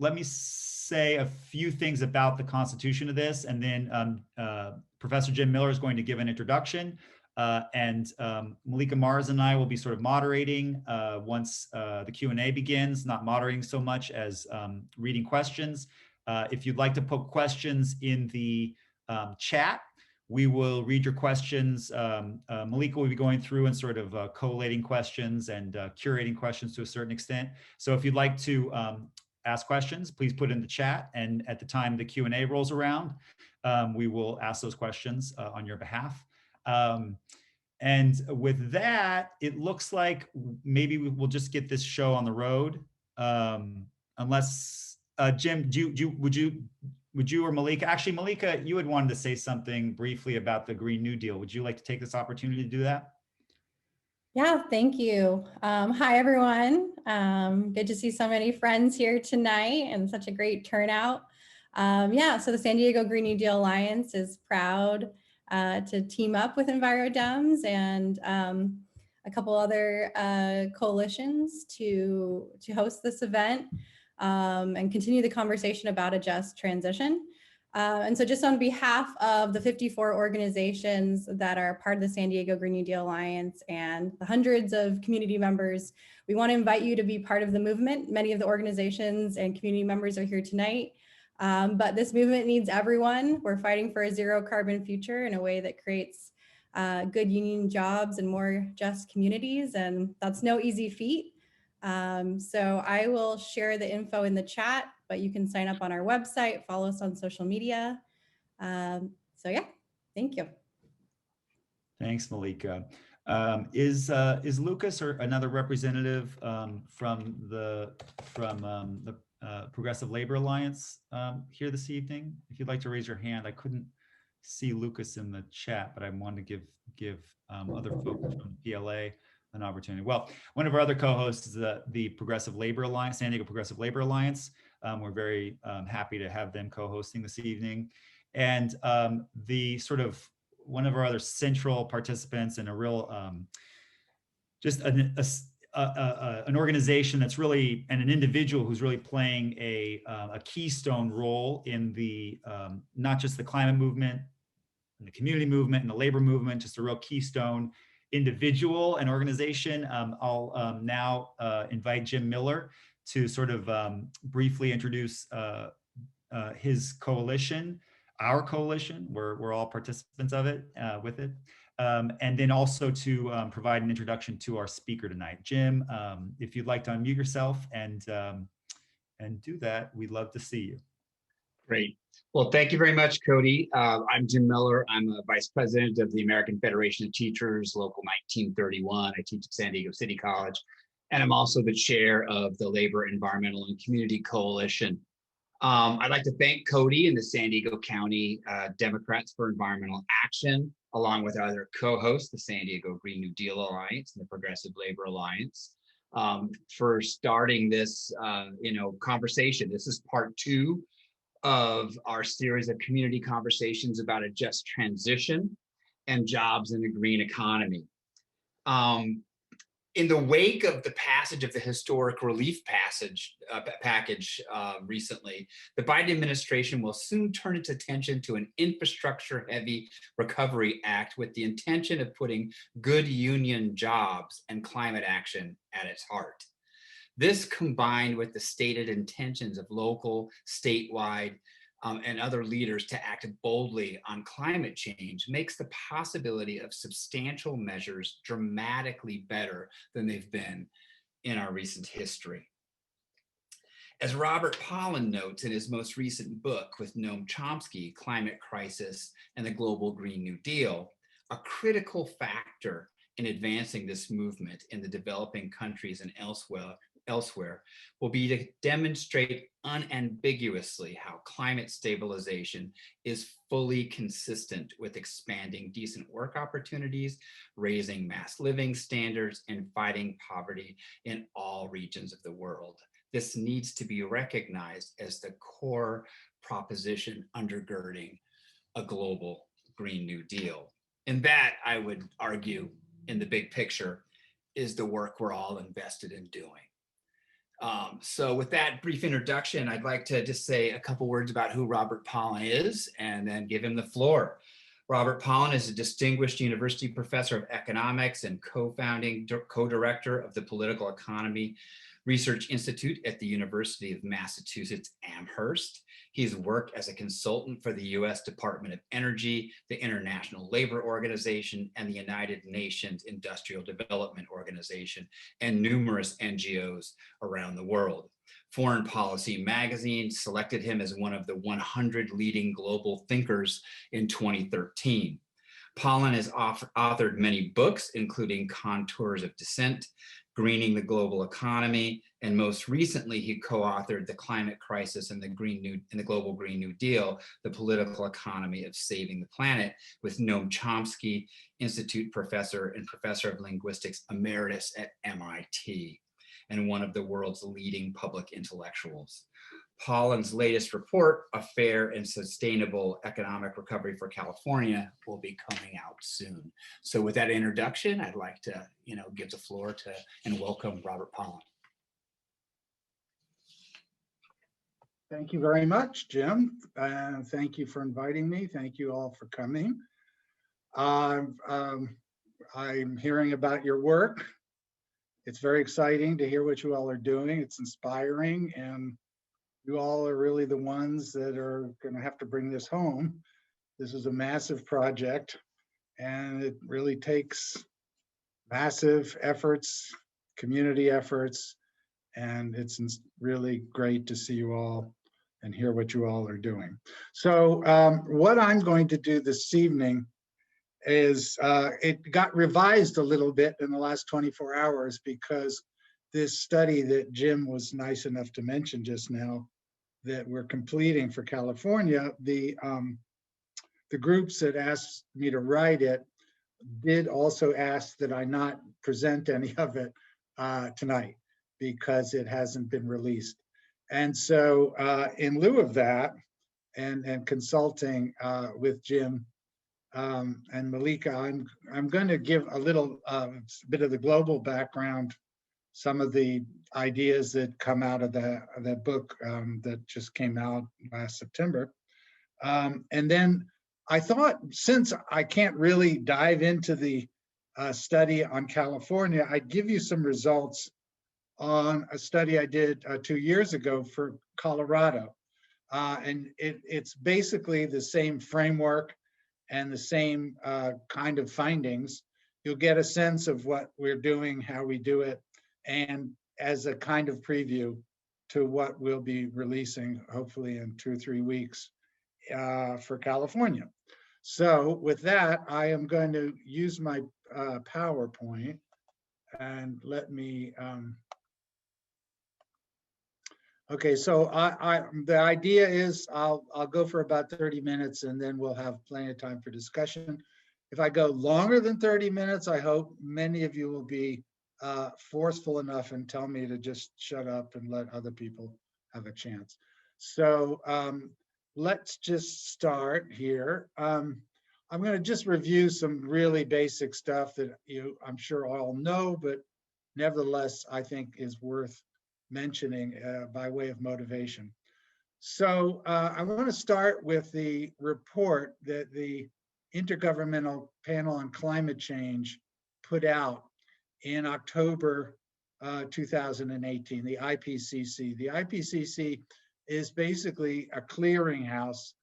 let me say a few things about the constitution of this, and then Professor Jim Miller is going to give an introduction, and Malika Mars and I will be sort of moderating once the Q&A begins, not moderating so much as reading questions. If you'd like to put questions in the chat, we will read your questions. Malika will be going through and sort of collating questions and curating questions to a certain extent. So if you'd like to ask questions, please put in the chat. And at the time the Q&A rolls around, we will ask those questions on your behalf. And with that, it looks like maybe we'll just get this show on the road. Unless, Jim, would you or Malika, actually Malika, you had wanted to say something briefly about the Green New Deal. Would you like to take this opportunity to do that? Yeah, thank you. Hi, everyone. Good to see so many friends here tonight and such a great turnout. Yeah, so the San Diego Green New Deal Alliance is proud to team up with EnviroDems and a couple other coalitions to host this event and continue the conversation about a just transition. And so just on behalf of the 54 organizations that are part of the San Diego Green New Deal Alliance and the hundreds of community members, we want to invite you to be part of the movement. Many of the organizations and community members are here tonight, but this movement needs everyone. We're fighting for a zero carbon future in a way that creates good union jobs and more just communities, and that's no easy feat. So I will share the info in the chat, but you can sign up on our website, follow us on social media. So yeah, thank you. Thanks, Malika. Is Lucas or another representative from the Progressive Labor Alliance here this evening? If you'd like to raise your hand, I couldn't see Lucas in the chat, but I wanted to give other folks from the PLA an opportunity. Well, one of our other co-hosts is the Progressive Labor Alliance, San Diego Progressive Labor Alliance. We're very happy to have them co-hosting this evening. And the sort of one of our other central participants and a real, just an organization that's really, and an individual who's really playing a keystone role in the, not just the climate movement, and the community movement and the labor movement, just a real keystone individual and organization. I'll now invite Jim Miller to sort of briefly introduce his coalition, our coalition. We're all participants of it, with it. And then also to provide an introduction to our speaker tonight. Jim, if you'd like to unmute yourself and do that, we'd love to see you. Great. Well, thank you very much, Cody. I'm Jim Miller. I'm a vice president of the American Federation of Teachers, Local 1931. I teach at San Diego City College, and I'm also the chair of the Labor, Environmental, and Community Coalition. I'd like to thank Cody and the San Diego County Democrats for Environmental Action, along with other co-hosts, the San Diego Green New Deal Alliance and the Progressive Labor Alliance, for starting this conversation. This is part 2 of our series of community conversations about a just transition and jobs in a green economy. In the wake of the passage of the historic relief package recently, the Biden administration will soon turn its attention to an infrastructure-heavy recovery act with the intention of putting good union jobs and climate action at its heart. This, combined with the stated intentions of local, statewide, and other leaders to act boldly on climate change, makes the possibility of substantial measures dramatically better than they've been in our recent history. As Robert Pollin notes in his most recent book with Noam Chomsky, Climate Crisis and the Global Green New Deal, a critical factor in advancing this movement in the developing countries and elsewhere will be to demonstrate unambiguously how climate stabilization is fully consistent with expanding decent work opportunities, raising mass living standards, and fighting poverty in all regions of the world. This needs to be recognized as the core proposition undergirding a global Green New Deal. And that, I would argue, in the big picture, is the work we're all invested in doing. So with that brief introduction, I'd like to just say a couple words about who Robert Pollin is and then give him the floor. Robert Pollin is a distinguished university professor of economics and co-director of the Political Economy Research Institute at the University of Massachusetts Amherst. He's worked as a consultant for the U.S. Department of Energy, the International Labor Organization, and the United Nations Industrial Development Organization, and numerous NGOs around the world. Foreign Policy magazine selected him as one of the 100 leading global thinkers in 2013. Pollin has authored many books, including Contours of Dissent, Greening the Global Economy, and most recently, he co-authored The Climate Crisis and the Global Green New Deal, The Political Economy of Saving the Planet, with Noam Chomsky, Institute Professor and Professor of Linguistics Emeritus at MIT, and one of the world's leading public intellectuals. Pollin's latest report, A Fair and Sustainable Economic Recovery for California, will be coming out soon. So with that introduction, I'd like to, give the floor to and welcome Robert Pollin. Thank you very much, Jim. Thank you for inviting me. Thank you all for coming. I'm hearing about your work. It's very exciting to hear what you all are doing. It's inspiring, and you all are really the ones that are going to have to bring this home. This is a massive project, and it really takes massive efforts, community efforts, and it's really great to see you all and hear what you all are doing. So what I'm going to do this evening is, it got revised a little bit in the last 24 hours because this study that Jim was nice enough to mention just now that we're completing for California, the groups that asked me to write it did also ask that I not present any of it tonight because it hasn't been released. And so in lieu of that, and consulting with Jim and Malika, I'm going to give a little bit of the global background, some of the ideas that come out of that book that just came out last September. And then I thought, since I can't really dive into the study on California, I'd give you some results on a study I did 2 years ago for Colorado. And it's basically the same framework and the same kind of findings. You'll get a sense of what we're doing, how we do it, and as a kind of preview to what we'll be releasing, hopefully in 2 or 3 weeks for California. So with that, I am going to use my PowerPoint, and let me, okay, so the idea is I'll go for about 30 minutes and then we'll have plenty of time for discussion. If I go longer than 30 minutes, I hope many of you will be forceful enough and tell me to just shut up and let other people have a chance. So let's just start here. I'm going to just review some really basic stuff that I'm sure all know, but nevertheless, I think is worth mentioning by way of motivation. So I want to start with the report that the Intergovernmental Panel on Climate Change put out in October 2018, the IPCC. The IPCC is basically a clearinghouse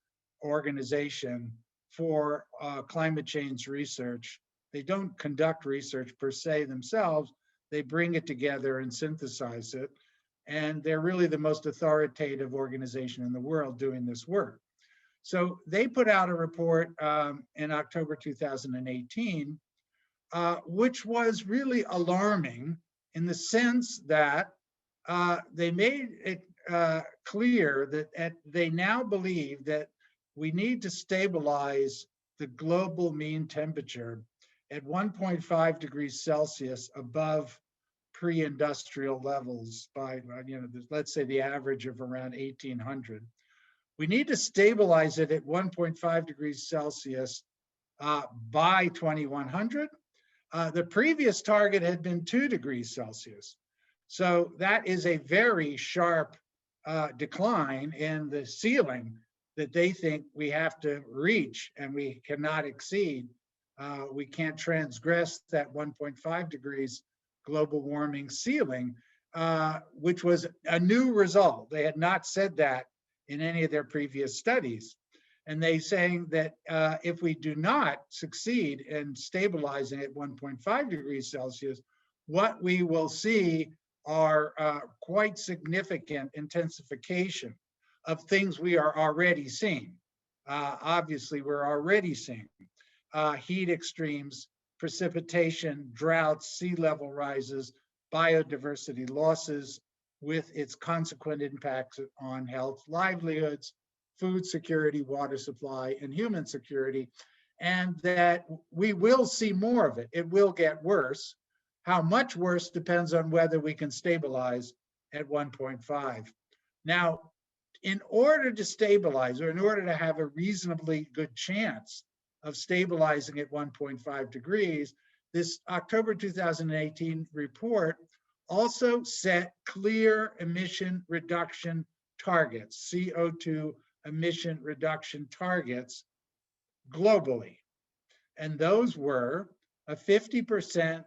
organization for climate change research. They don't conduct research per se themselves. They bring it together and synthesize it. And they're really the most authoritative organization in the world doing this work. So they put out a report in October 2018, which was really alarming in the sense that they made it clear that they now believe that we need to stabilize the global mean temperature at 1.5 degrees Celsius above pre-industrial levels by, let's say the average of around 1800. We need to stabilize it at 1.5 degrees Celsius by 2100. The previous target had been 2 degrees Celsius. So that is a very sharp decline in the ceiling that they think we have to reach and we cannot exceed. We can't transgress that 1.5 degrees global warming ceiling, which was a new result. They had not said that in any of their previous studies. And they saying that if we do not succeed in stabilizing at 1.5 degrees Celsius, what we will see are quite significant intensification of things we are already seeing. Obviously, we're already seeing heat extremes, precipitation, droughts, sea level rises, biodiversity losses, with its consequent impacts on health, livelihoods, food security, water supply, and human security, and that we will see more of it. It will get worse. How much worse depends on whether we can stabilize at 1.5. Now, in order to stabilize, or in order to have a reasonably good chance of stabilizing at 1.5 degrees, this October 2018 report also set clear emission reduction targets, CO2 emission reduction targets globally. And those were a 50%,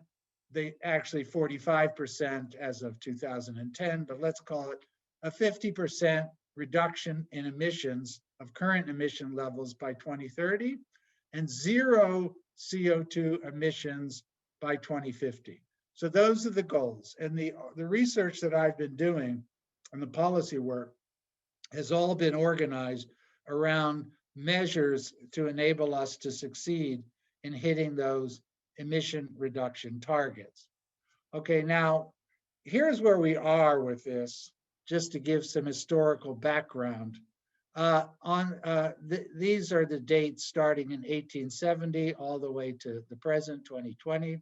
they actually 45% as of 2010, but let's call it a 50% reduction in emissions of current emission levels by 2030 and zero CO2 emissions by 2050. So those are the goals. And the research that I've been doing and the policy work has all been organized around measures to enable us to succeed in hitting those emission reduction targets. Okay, now here's where we are with this, just to give some historical background. These are the dates starting in 1870 all the way to the present, 2020.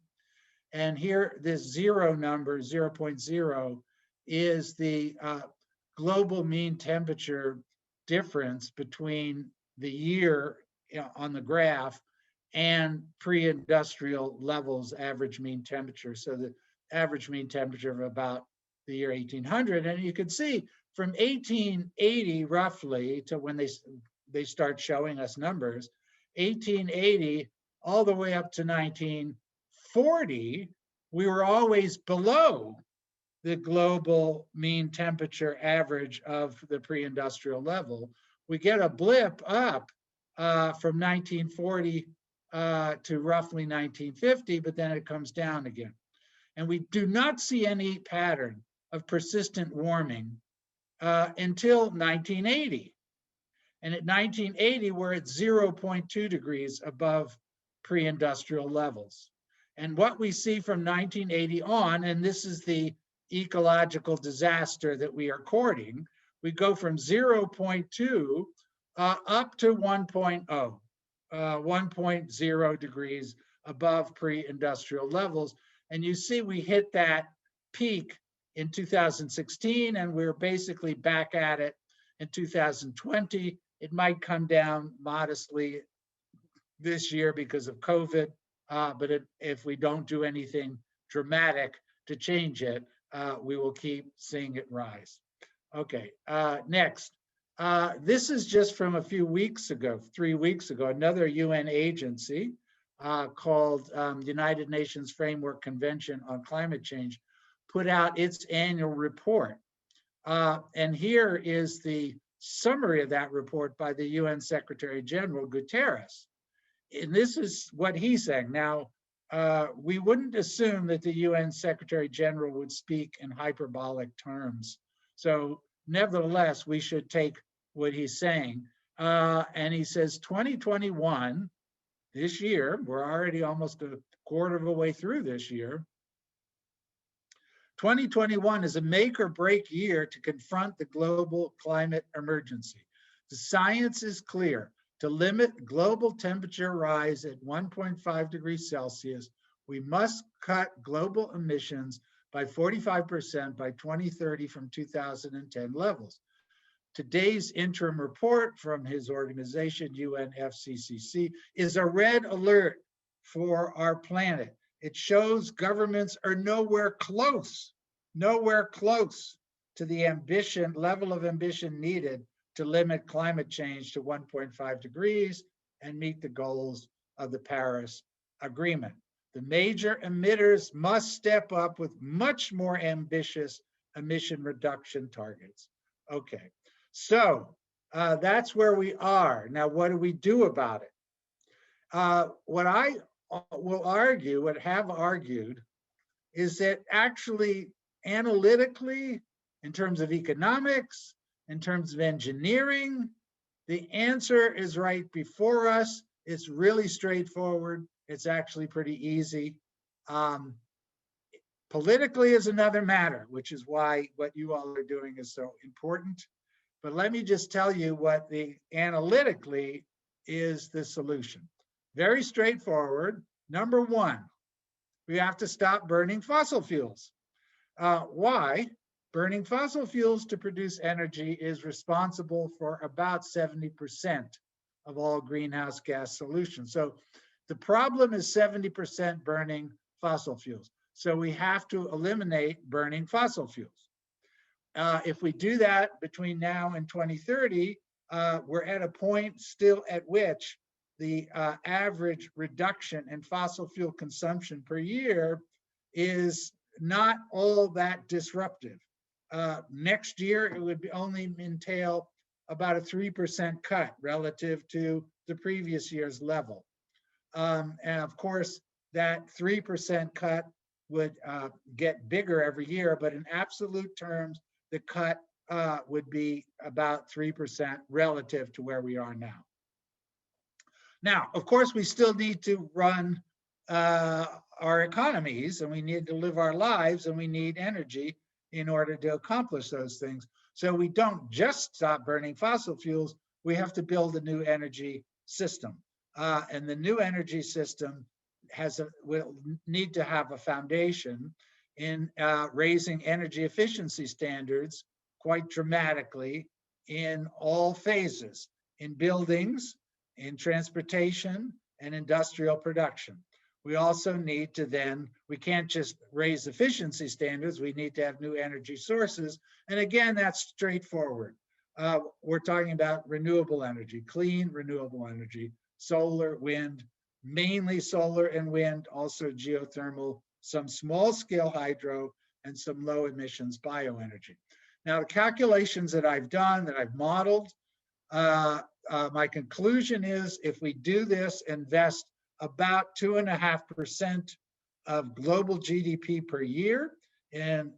And here, this zero number, 0.0, is the global mean temperature difference between the year on the graph and pre-industrial levels average mean temperature. So the average mean temperature of about the year 1800. And you can see from 1880 roughly to when they start showing us numbers, 1880 all the way up to 1940, we were always below the global mean temperature average of the pre-industrial level. We get a blip up from 1940 to roughly 1950, but then it comes down again. And we do not see any pattern of persistent warming until 1980. And at 1980, we're at 0.2 degrees above pre-industrial levels. And what we see from 1980 on, and this is the ecological disaster that we are courting, we go from 0.2 up to 1.0, 1.0 degrees above pre-industrial levels. And you see we hit that peak in 2016, and we're basically back at it in 2020. It might come down modestly this year because of COVID, but if we don't do anything dramatic to change it, we will keep seeing it rise. Okay, next. This is just from a few weeks ago, 3 weeks ago, another UN agency called United Nations Framework Convention on Climate Change put out its annual report. And here is the summary of that report by the UN Secretary General Guterres. And this is what he's saying. Now, we wouldn't assume that the UN Secretary General would speak in hyperbolic terms. So nevertheless, we should take what he's saying. And he says 2021, this year, we're already almost a quarter of a way through this year. 2021 is a make or break year to confront the global climate emergency. The science is clear. To limit global temperature rise at 1.5 degrees Celsius, we must cut global emissions by 45% by 2030 from 2010 levels. Today's interim report from his organization, UNFCCC, is a red alert for our planet. It shows governments are nowhere close nowhere close to the level of ambition needed to limit climate change to 1.5 degrees and meet the goals of the Paris Agreement. The major emitters must step up with much more ambitious emission reduction targets. Okay, so that's where we are. Now, what do we do about it? What I will argue, what have argued, is that actually analytically, in terms of economics, in terms of engineering, the answer is right before us. It's really straightforward. It's actually pretty easy. Politically is another matter, which is why what you all are doing is so important. But let me just tell you what the analytically is the solution. Very straightforward. Number one, we have to stop burning fossil fuels. Why? Burning fossil fuels to produce energy is responsible for about 70% of all greenhouse gas solutions. So the problem is 70% burning fossil fuels. So we have to eliminate burning fossil fuels. If we do that between now and 2030, we're at a point still at which the average reduction in fossil fuel consumption per year is not all that disruptive. Next year, it would only entail about a 3% cut relative to the previous year's level. And of course, that 3% cut would get bigger every year, but in absolute terms, the cut would be about 3% relative to where we are now. Now, of course, we still need to run our economies, and we need to live our lives, and we need energy in order to accomplish those things. So we don't just stop burning fossil fuels, we have to build a new energy system. And the new energy system will need to have a foundation in raising energy efficiency standards quite dramatically in all phases, in buildings, in transportation, and industrial production. We also need to then, we can't just raise efficiency standards, we need to have new energy sources. And again, that's straightforward. We're talking about renewable energy, clean renewable energy, solar, wind, mainly solar and wind, also geothermal, some small scale hydro, and some low emissions bioenergy. Now, the calculations that I've done, that I've modeled, my conclusion is if we do this, invest about 2.5% of global GDP per year in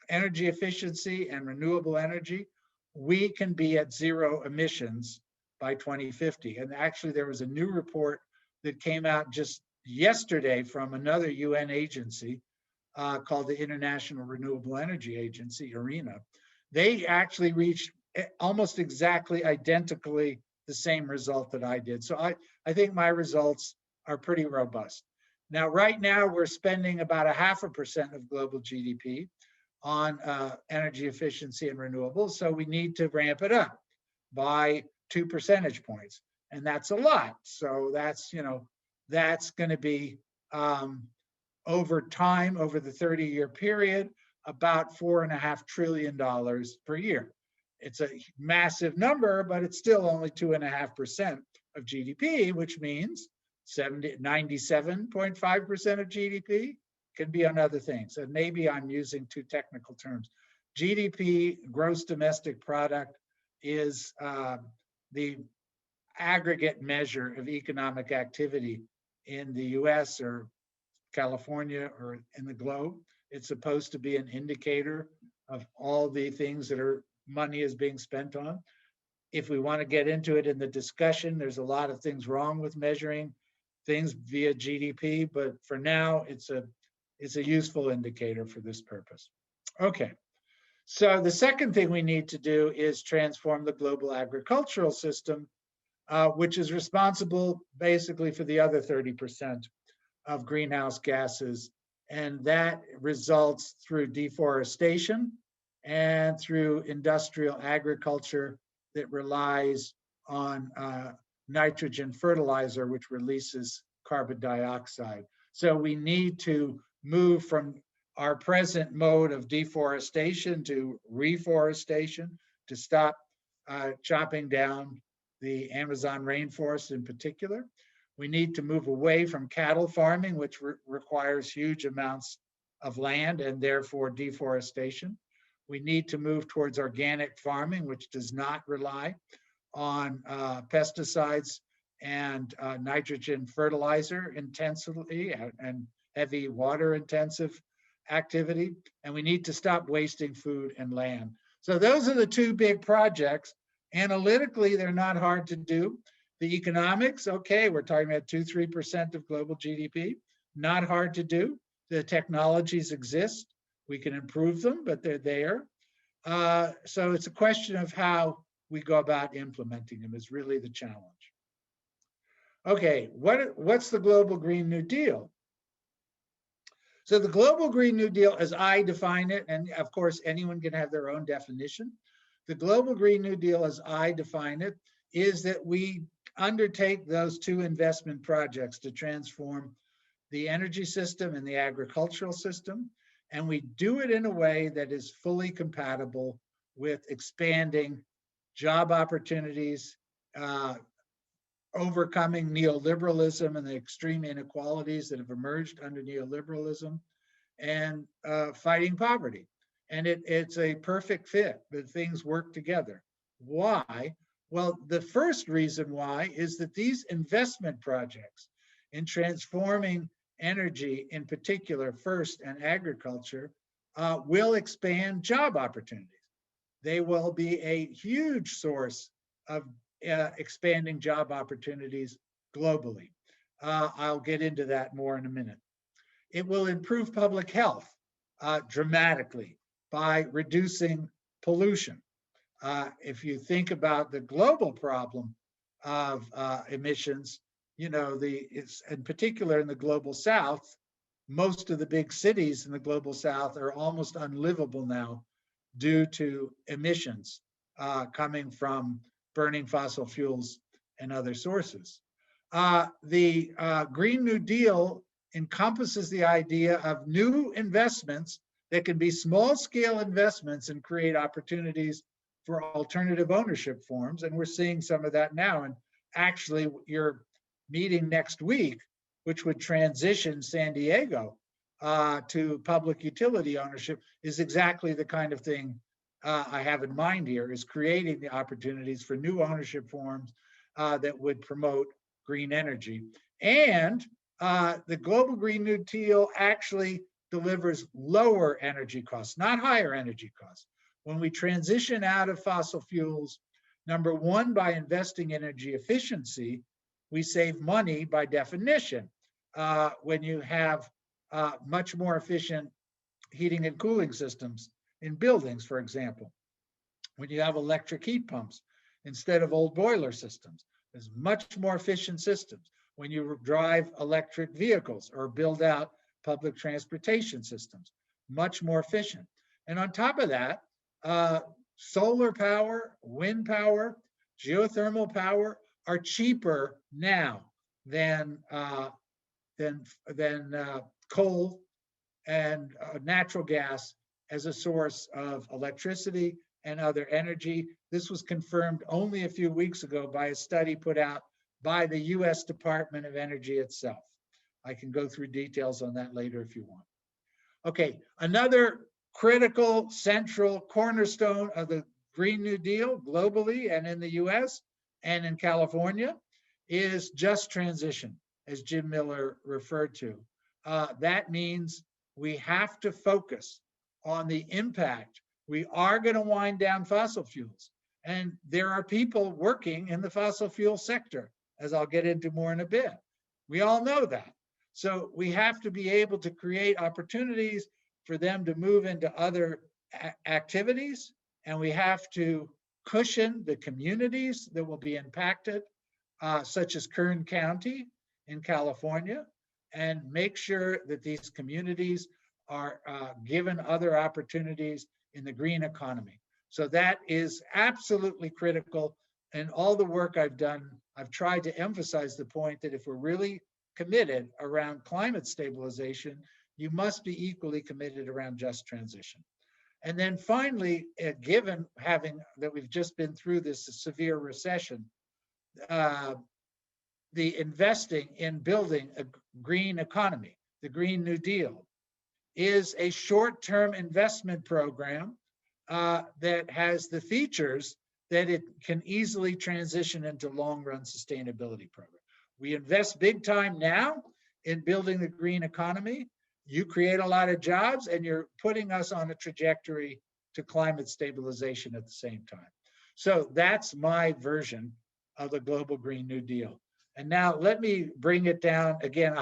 energy efficiency and renewable energy, we can be at zero emissions by 2050. And actually, there was a new report that came out just yesterday from another UN agency called the International Renewable Energy Agency, IRENA. They actually reached almost exactly identically the same result that I did. So I think my results are pretty robust. Now, right now, we're spending about 0.5% of global GDP on energy efficiency and renewables. So we need to ramp it up by 2 percentage points. And that's a lot. So that's, that's going to be over time, over the 30-year period, about $4.5 trillion per year. It's a massive number, but it's still only 2.5% of GDP, which means 97.5% of GDP can be on other things. And maybe I'm using too technical terms. GDP, gross domestic product, is the aggregate measure of economic activity in the US or California or in the globe. It's supposed to be an indicator of all the things that money is being spent on. If we want to get into it in the discussion, there's a lot of things wrong with measuring things via GDP, but for now, it's a useful indicator for this purpose. Okay, so the second thing we need to do is transform the global agricultural system, which is responsible basically for the other 30% of greenhouse gases. And that results through deforestation and through industrial agriculture that relies on nitrogen fertilizer, which releases carbon dioxide. So we need to move from our present mode of deforestation to reforestation, to stop chopping down the Amazon rainforest in particular. We need to move away from cattle farming, which requires huge amounts of land and therefore deforestation. We need to move towards organic farming, which does not rely on pesticides and nitrogen fertilizer intensively and heavy water intensive activity. And we need to stop wasting food and land. So those are the two big projects. Analytically, they're not hard to do. The economics, okay, we're talking about 2-3% of global GDP, not hard to do. The technologies exist. We can improve them, but they're there. So it's a question of how we go about implementing them is really the challenge. Okay, what's the Global Green New Deal? So the Global Green New Deal, as I define it, and of course anyone can have their own definition, the Global Green New Deal, as I define it, is that we undertake those two investment projects to transform the energy system and the agricultural system, and we do it in a way that is fully compatible with expanding job opportunities, overcoming neoliberalism and the extreme inequalities that have emerged under neoliberalism, and fighting poverty. And it's a perfect fit, that things work together. Why? Well, the first reason why is that these investment projects in transforming energy, in particular, first, and agriculture, will expand job opportunities. They will be a huge source of expanding job opportunities globally. I'll get into that more in a minute. It will improve public health dramatically by reducing pollution. If you think about the global problem of emissions, you know, it's in particular in the global south, most of the big cities in the global south are almost unlivable now due to emissions coming from burning fossil fuels and other sources. The Green New Deal encompasses the idea of new investments that can be small-scale investments and create opportunities for alternative ownership forms. And we're seeing some of that now. And actually, your meeting next week, which would transition San Diego to public utility ownership, is exactly the kind of thing I have in mind here, is creating the opportunities for new ownership forms that would promote green energy. And the Global Green New Deal actually delivers lower energy costs, not higher energy costs. When we transition out of fossil fuels, number one, by investing in energy efficiency, we save money by definition. When you have much more efficient heating and cooling systems in buildings, for example, when you have electric heat pumps instead of old boiler systems, there's much more efficient systems. When you drive electric vehicles or build out public transportation systems, much more efficient. And on top of that, solar power, wind power, geothermal power are cheaper now than coal and natural gas as a source of electricity and other energy. This was confirmed only a few weeks ago by a study put out by the US Department of Energy itself. I can go through details on that later if you want. Okay, another critical, central cornerstone of the Green New Deal globally and in the US and in California is just transition, as Jim Miller referred to. That means we have to focus on the impact. We are going to wind down fossil fuels. And there are people working in the fossil fuel sector, as I'll get into more in a bit. We all know that. So we have to be able to create opportunities for them to move into other activities, and we have to cushion the communities that will be impacted, such as Kern County in California, and make sure that these communities are given other opportunities in the green economy. So that is absolutely critical. And all the work I've done, I've tried to emphasize the point that if we're really committed around climate stabilization, you must be equally committed around just transition. And then finally, given having that we've just been through this severe recession, the investing in building a green economy, the Green New Deal, is a short-term investment program that has the features that it can easily transition into long-run sustainability program. We invest big time now in building the green economy. You create a lot of jobs and you're putting us on a trajectory to climate stabilization at the same time. So that's my version of the global Green New Deal. And now let me bring it down again.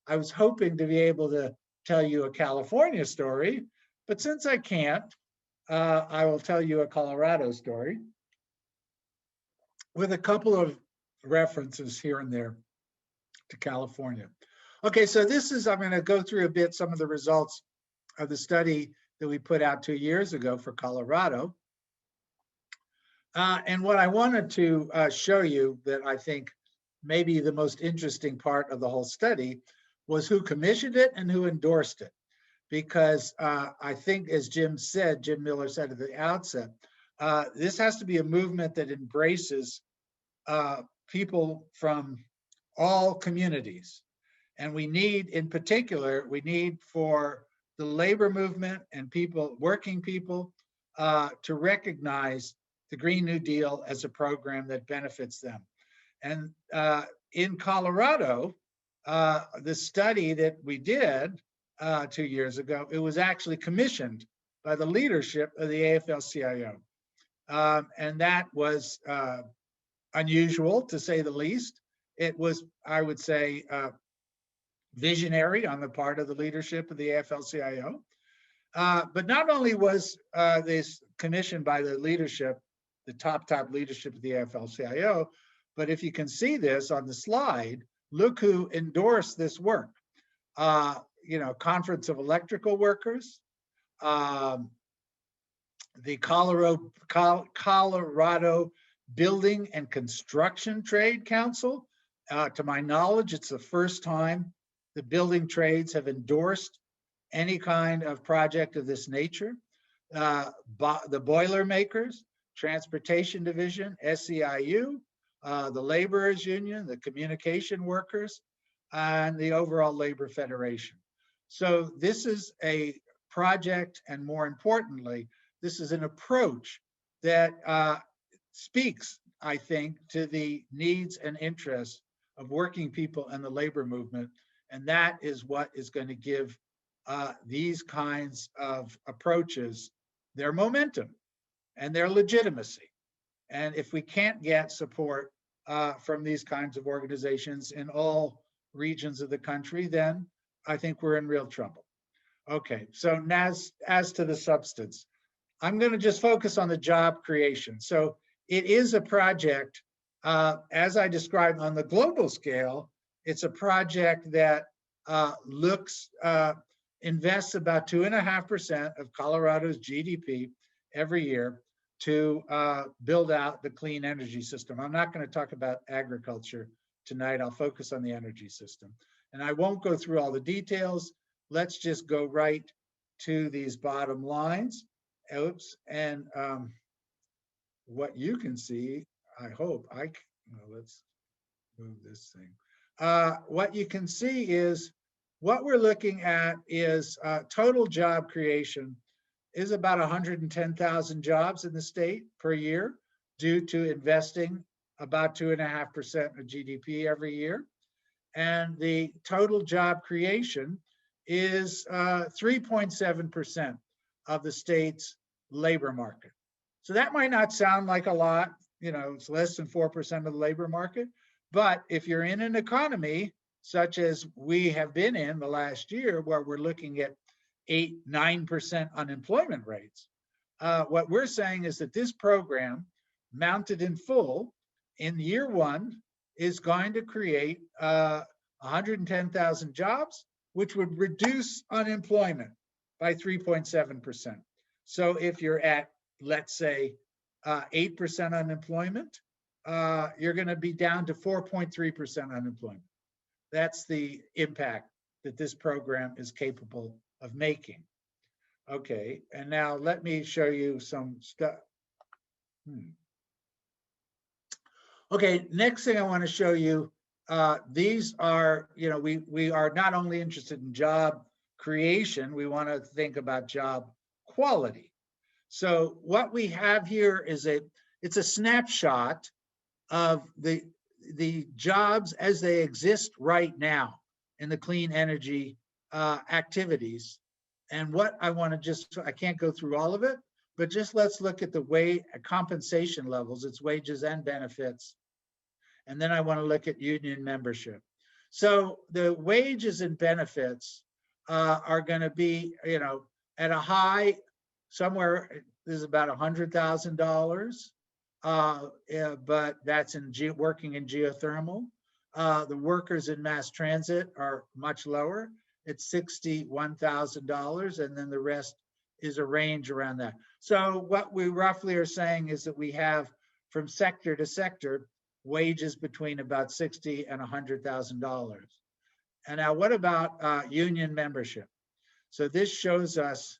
I was hoping to be able to tell you a California story, but since I can't, I will tell you a Colorado story with a couple of references here and there to California. Okay, so this is, I'm going to go through a bit some of the results of the study that we put out 2 years ago for Colorado. And what I wanted to show you that I think maybe the most interesting part of the whole study was who commissioned it and who endorsed it. Because I think, as Jim Miller said at the outset, this has to be a movement that embraces people from all communities. And we need, in particular, we need for the labor movement and people, working people, to recognize the Green New Deal as a program that benefits them. And in Colorado, the study that we did 2 years ago, it was actually commissioned by the leadership of the AFL-CIO. And that was unusual, to say the least. It was, I would say, visionary on the part of the leadership of the AFL-CIO. But not only was this commissioned by the leadership, the top leadership of the AFL-CIO, but if you can see this on the slide, look who endorsed this work. Conference of Electrical Workers, the Colorado Building and Construction Trade Council. To my knowledge, it's the first time the building trades have endorsed any kind of project of this nature. The Boilermakers, Transportation Division, SEIU, the Laborers Union, the Communication Workers, and the overall Labor Federation. So this is a project, and more importantly, this is an approach that speaks, I think, to the needs and interests of working people and the labor movement. And that is what is going to give these kinds of approaches their momentum and their legitimacy. And if we can't get support from these kinds of organizations in all regions of the country, then I think we're in real trouble. Okay, so as to the substance, I'm going to just focus on the job creation. So it is a project, as I described on the global scale, it's a project that invests about 2.5% of Colorado's GDP every year to build out the clean energy system. I'm not going to talk about agriculture tonight. I'll focus on the energy system. And I won't go through all the details. Let's just go right to these bottom lines. Oops. And what you can see, I hope, let's move this thing. What you can see is what we're looking at is total job creation is about 110,000 jobs in the state per year due to investing about 2.5% of GDP every year. And the total job creation is 3.7% of the state's labor market. So that might not sound like a lot, it's less than 4% of the labor market. But if you're in an economy such as we have been in the last year, where we're looking at 8-9% unemployment rates, what we're saying is that this program, mounted in full, in year one, is going to create 110,000 jobs, which would reduce unemployment by 3.7%. So if you're at, let's say, 8% unemployment, you're going to be down to 4.3% unemployment. That's the impact that this program is capable of making. Okay, and now let me show you some stuff. Okay, next thing I want to show you, these are, we are not only interested in job creation, we want to think about job quality. So what we have here is it's a snapshot of the jobs as they exist right now in the clean energy activities. And what I want to I can't go through all of it, but just let's look at the compensation levels, its wages and benefits. And then I want to look at union membership. So the wages and benefits are going to be, at a high, somewhere, this is about $100,000, but that's working in geothermal. The workers in mass transit are much lower. It's $61,000, and then the rest is a range around that. So what we roughly are saying is that we have, from sector to sector, wages between about $60,000 and $100,000. And now what about union membership? So this shows us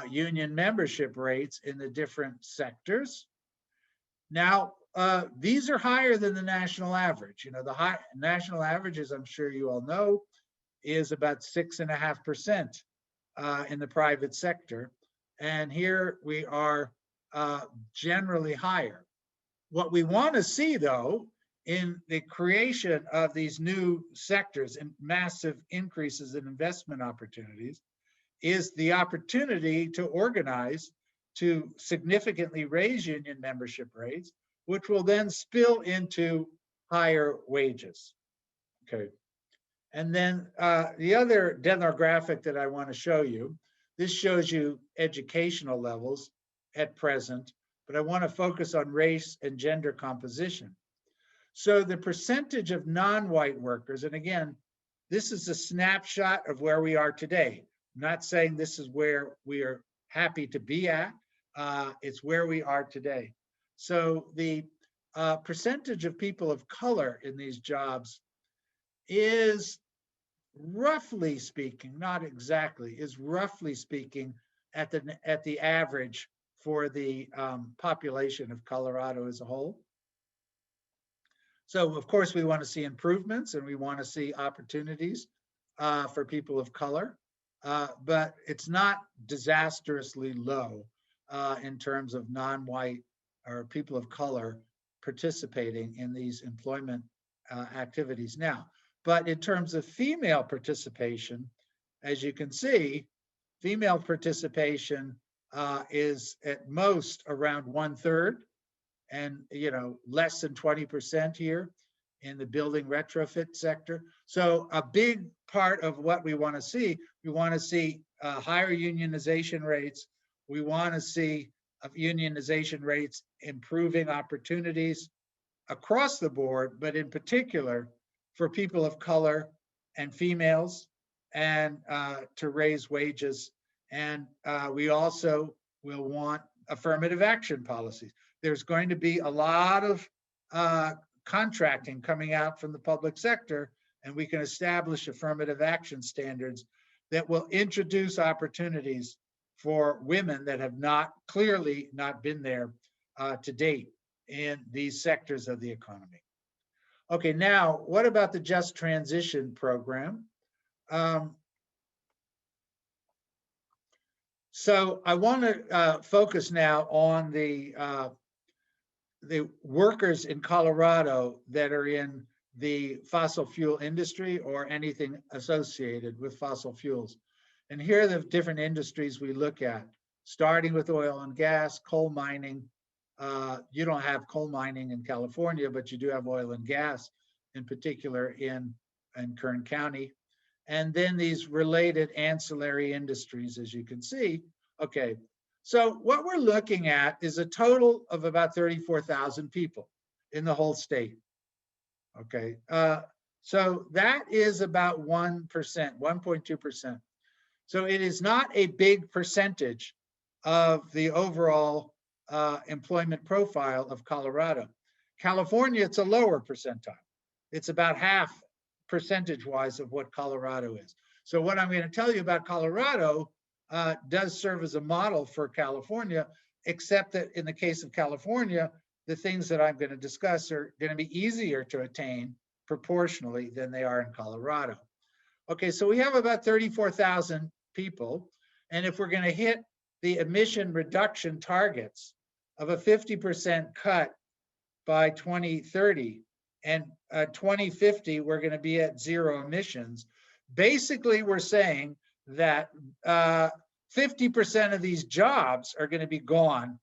union membership rates in the different sectors. Now, these are higher than the national average. The national average, as I'm sure you all know, is about 6.5% in the private sector. And here we are generally higher. What we want to see, though, in the creation of these new sectors and massive increases in investment opportunities is the opportunity to organize to significantly raise union membership rates, which will then spill into higher wages. Okay. And then the other demographic that I want to show you, this shows you educational levels at present, but I want to focus on race and gender composition. So the percentage of non-white workers, and again, this is a snapshot of where we are today. I'm not saying this is where we are happy to be at, it's where we are today. So the percentage of people of color in these jobs is roughly speaking, not exactly, is roughly speaking at the average for the population of Colorado as a whole. So of course we want to see improvements and we want to see opportunities for people of color, but it's not disastrously low in terms of non-white or people of color participating in these employment activities now. But in terms of female participation, as you can see, female participation is at most around 1/3, and less than 20% here in the building retrofit sector. So a big part of what we want to see higher unionization rates. We want to see unionization rates improving opportunities across the board, but in particular for people of color and females, and to raise wages. And we also will want affirmative action policies. There's going to be a lot of contracting coming out from the public sector, and we can establish affirmative action standards that will introduce opportunities for women that have clearly not been there to date in these sectors of the economy. Okay, now what about the Just Transition program? So I want to focus now on the workers in Colorado that are in the fossil fuel industry or anything associated with fossil fuels. And here are the different industries we look at, starting with oil and gas, coal mining. You don't have coal mining in California, but you do have oil and gas, in particular in Kern County. And then these related ancillary industries, as you can see. Okay, so what we're looking at is a total of about 34,000 people in the whole state. Okay, so that is about 1%, 1.2%. So it is not a big percentage of the overall employment profile of Colorado. California, it's a lower percentile. It's about half percentage-wise of what Colorado is. So what I'm going to tell you about Colorado does serve as a model for California, except that in the case of California, the things that I'm going to discuss are going to be easier to attain proportionally than they are in Colorado. Okay, so we have about 34,000 people. And if we're going to hit the emission reduction targets of a 50% cut by 2030 and 2050, we're going to be at zero emissions. Basically, we're saying that 50% of these jobs are going to be gone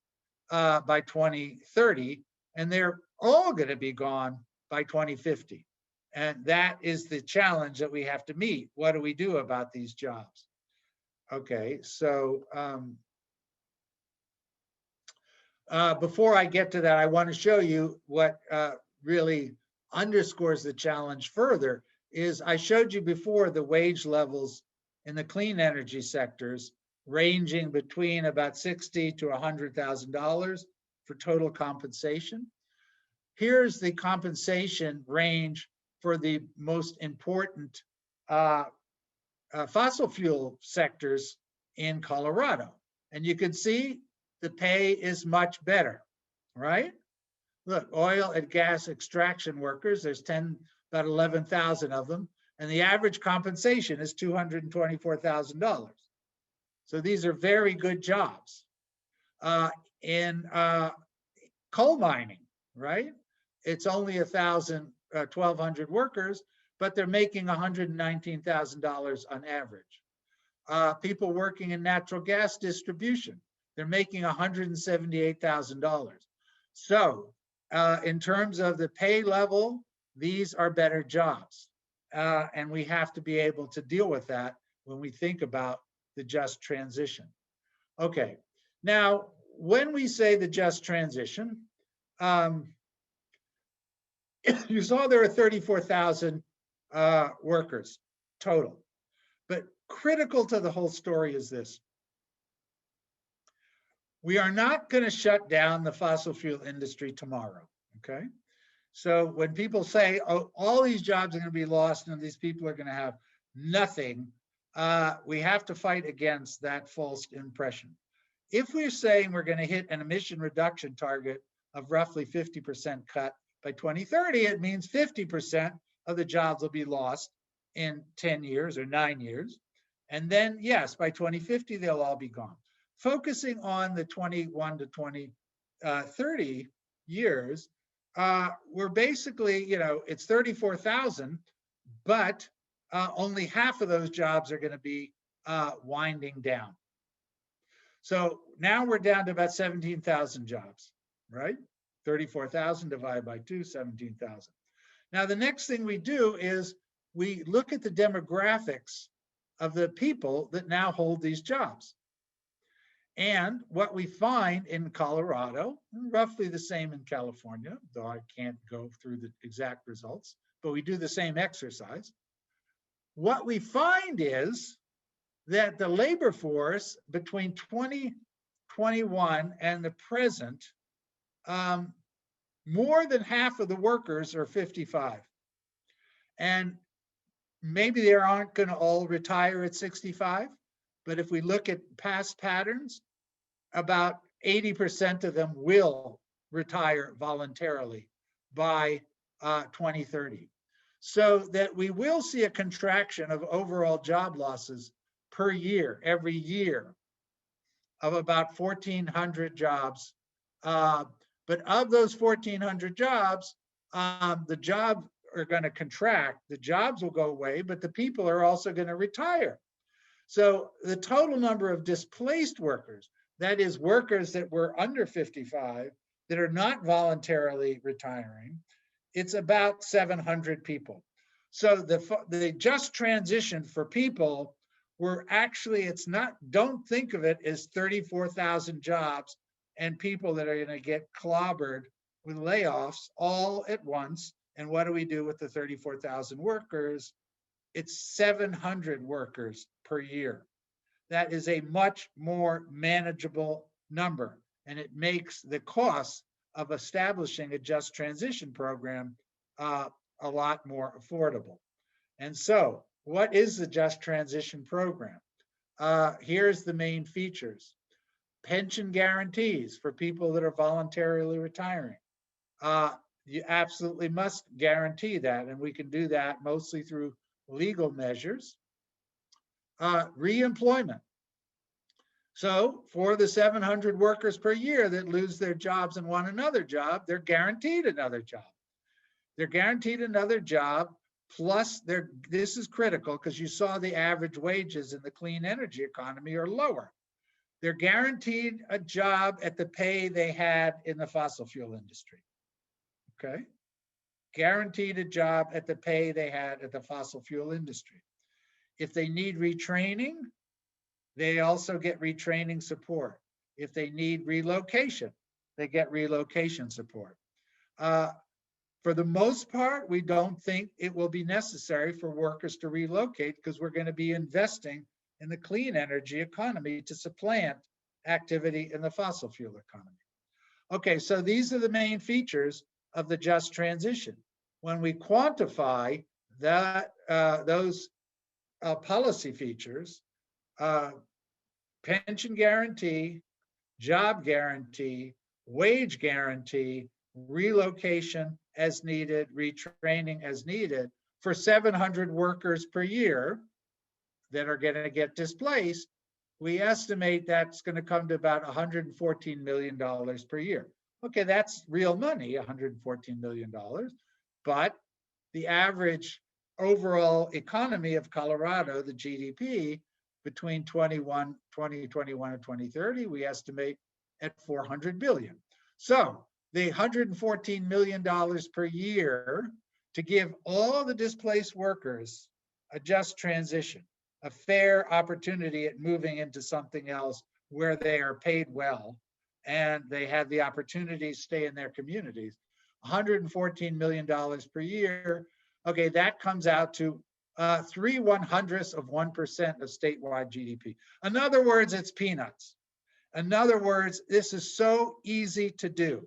by 2030, and they're all going to be gone by 2050. And that is the challenge that we have to meet. What do we do about these jobs? Okay, so before I get to that, I want to show you what really underscores the challenge further. Is I showed you before the wage levels in the clean energy sectors ranging between about $60,000 to $100,000 for total compensation. Here's the compensation range for the most important fossil fuel sectors in Colorado. And you can see the pay is much better, right? Look, oil and gas extraction workers, there's about 11,000 of them, and the average compensation is $224,000. So these are very good jobs. In coal mining, right? It's only 1,200 workers, but they're making $119,000 on average. People working in natural gas distribution, they're making $178,000. So in terms of the pay level, these are better jobs. And we have to be able to deal with that when we think about the just transition. Okay, now when we say the just transition, you saw there are 34,000 workers total. But critical to the whole story is this. We are not going to shut down the fossil fuel industry tomorrow, okay? So when people say, oh, all these jobs are going to be lost and these people are going to have nothing, we have to fight against that false impression. If we're saying we're going to hit an emission reduction target of roughly 50% cut by 2030, it means 50% of the jobs will be lost in 10 years or 9 years. And then, yes, by 2050, they'll all be gone. Focusing on the 21 to 2030 years, we're basically, it's 34,000, but only half of those jobs are going to be winding down. So now we're down to about 17,000 jobs, right? 34,000 divided by 2, 17,000. Now, the next thing we do is we look at the demographics of the people that now hold these jobs. And what we find in Colorado, roughly the same in California, though I can't go through the exact results, but we do the same exercise. What we find is that the labor force between 2021 and the present, more than half of the workers are 55. And maybe they aren't going to all retire at 65, but if we look at past patterns, about 80% of them will retire voluntarily by 2030. So that we will see a contraction of overall job losses per year, every year, of about 1,400 jobs. But of those 1,400 jobs, the jobs are going to contract, the jobs will go away, but the people are also going to retire. So the total number of displaced workers, that is workers that were under 55, that are not voluntarily retiring, it's about 700 people. So the just transition for people were actually, it's not, don't think of it as 34,000 jobs and people that are going to get clobbered with layoffs all at once. And what do we do with the 34,000 workers? It's 700 workers per year. That is a much more manageable number, and it makes the cost of establishing a just transition program a lot more affordable. And so what is the Just Transition Program? Here's the main features. Pension guarantees for people that are voluntarily retiring. You absolutely must guarantee that, and we can do that mostly through legal measures. Reemployment. So for the 700 workers per year that lose their jobs and want another job, they're guaranteed another job. They're guaranteed another job, plus this is critical because you saw the average wages in the clean energy economy are lower. They're guaranteed a job at the pay they had in the fossil fuel industry. Okay? Guaranteed a job at the pay they had at the fossil fuel industry. If they need retraining, they also get retraining support. If they need relocation, they get relocation support. For the most part, we don't think it will be necessary for workers to relocate because we're going to be investing in the clean energy economy to supplant activity in the fossil fuel economy. Okay, so these are the main features of the just transition. When we quantify that those policy features, pension guarantee, job guarantee, wage guarantee, relocation as needed, retraining as needed for 700 workers per year that are going to get displaced, we estimate that's going to come to about $114 million per year. Okay, that's real money, $114 million, but the average overall economy of Colorado, the GDP, between 2021 and 2030, we estimate at 400 billion. So the $114 million per year to give all the displaced workers a just transition, a fair opportunity at moving into something else where they are paid well and they have the opportunity to stay in their communities. $114 million per year. Okay, that comes out to 3/100ths of 1% of statewide GDP. In other words, it's peanuts. In other words, this is so easy to do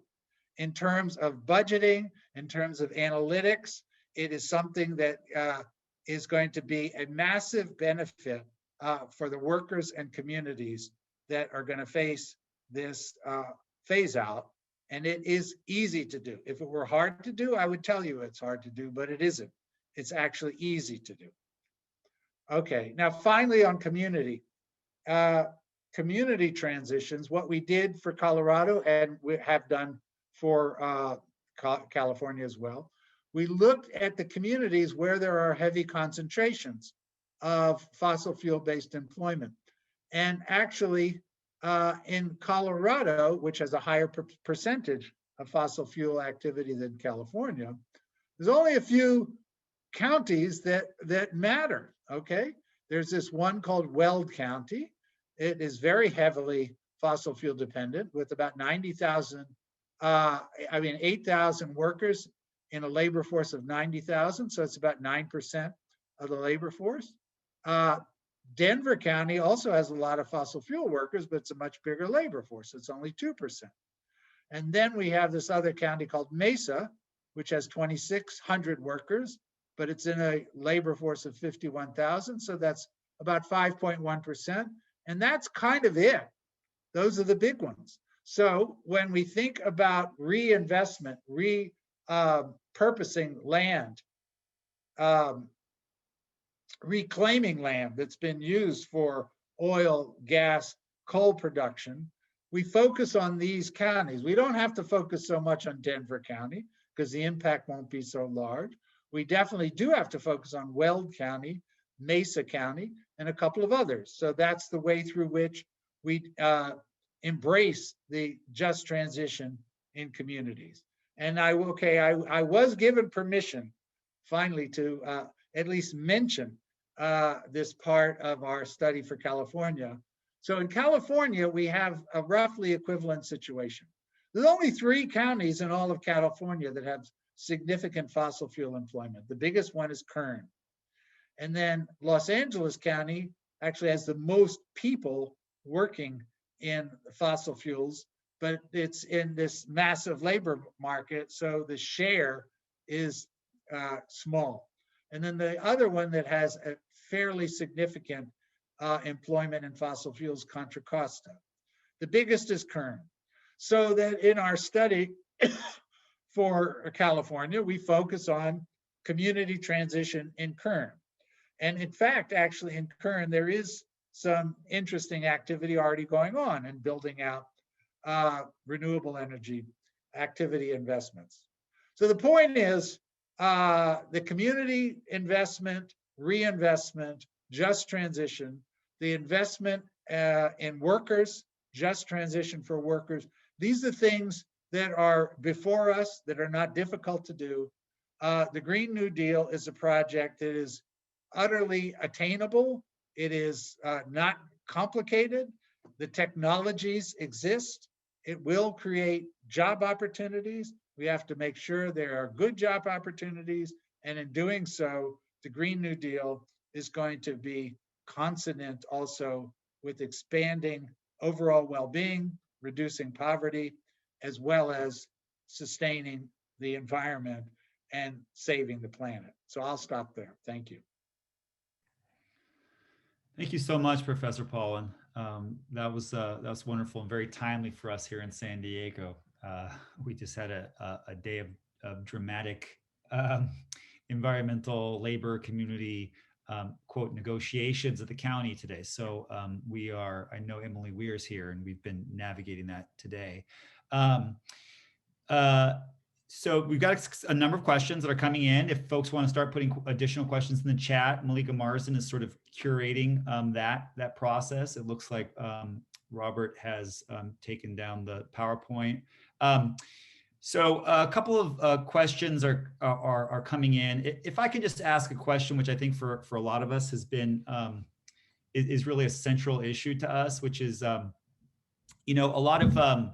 in terms of budgeting, in terms of analytics. It is something that is going to be a massive benefit for the workers and communities that are going to face this phase out. And it is easy to do. If it were hard to do, I would tell you it's hard to do, but it isn't. It's actually easy to do. Okay, now finally on community. Community transitions, what we did for Colorado and we have done for California as well, we looked at the communities where there are heavy concentrations of fossil fuel-based employment. And actually, in Colorado, which has a higher percentage of fossil fuel activity than California, there's only a few counties that matter, okay? There's this one called Weld County. It is very heavily fossil fuel dependent with about 8,000 workers in a labor force of 90,000. So it's about 9% of the labor force. Denver County also has a lot of fossil fuel workers, but it's a much bigger labor force. It's only 2%. And then we have this other county called Mesa, which has 2,600 workers, but it's in a labor force of 51,000. So that's about 5.1%. And that's kind of it. Those are the big ones. So when we think about reinvestment, repurposing land, reclaiming land that's been used for oil, gas, coal production, we focus on these counties. We don't have to focus so much on Denver County because the impact won't be so large. We definitely do have to focus on Weld County, Mesa County, and a couple of others. So that's the way through which we embrace the just transition in communities. And I was given permission finally to at least mention this part of our study for California. So in California, we have a roughly equivalent situation. There's only 3 counties in all of California that have significant fossil fuel employment. The biggest one is Kern. And then Los Angeles County actually has the most people working in fossil fuels, but it's in this massive labor market, so the share is small. and then the other one that has a fairly significant employment in fossil fuels, Contra Costa. The biggest is Kern. So that in our study for California, we focus on community transition in Kern. And in fact, actually in Kern, there is some interesting activity already going on in building out renewable energy activity investments. So the point is the community investment, reinvestment, just transition, the investment in workers, just transition for workers. These are things that are before us that are not difficult to do. The Green New Deal is a project that is utterly attainable. It is not complicated. The technologies exist. It will create job opportunities. We have to make sure there are good job opportunities. And in doing so, the Green New Deal is going to be consonant also with expanding overall well-being, reducing poverty, as well as sustaining the environment and saving the planet. So I'll stop there. Thank you. Thank you so much, Professor Pollin. That was wonderful and very timely for us here in San Diego. We just had a day of dramatic environmental labor community quote negotiations at the county today. So I know Emily Weir's here, and we've been navigating that today. So we've got a number of questions that are coming in. If folks want to start putting additional questions in the chat, Malika Marsden is sort of curating that process. It looks like Robert has taken down the PowerPoint. So a couple of questions are coming in. If I could just ask a question, which I think for a lot of us has been is really a central issue to us, which is a lot of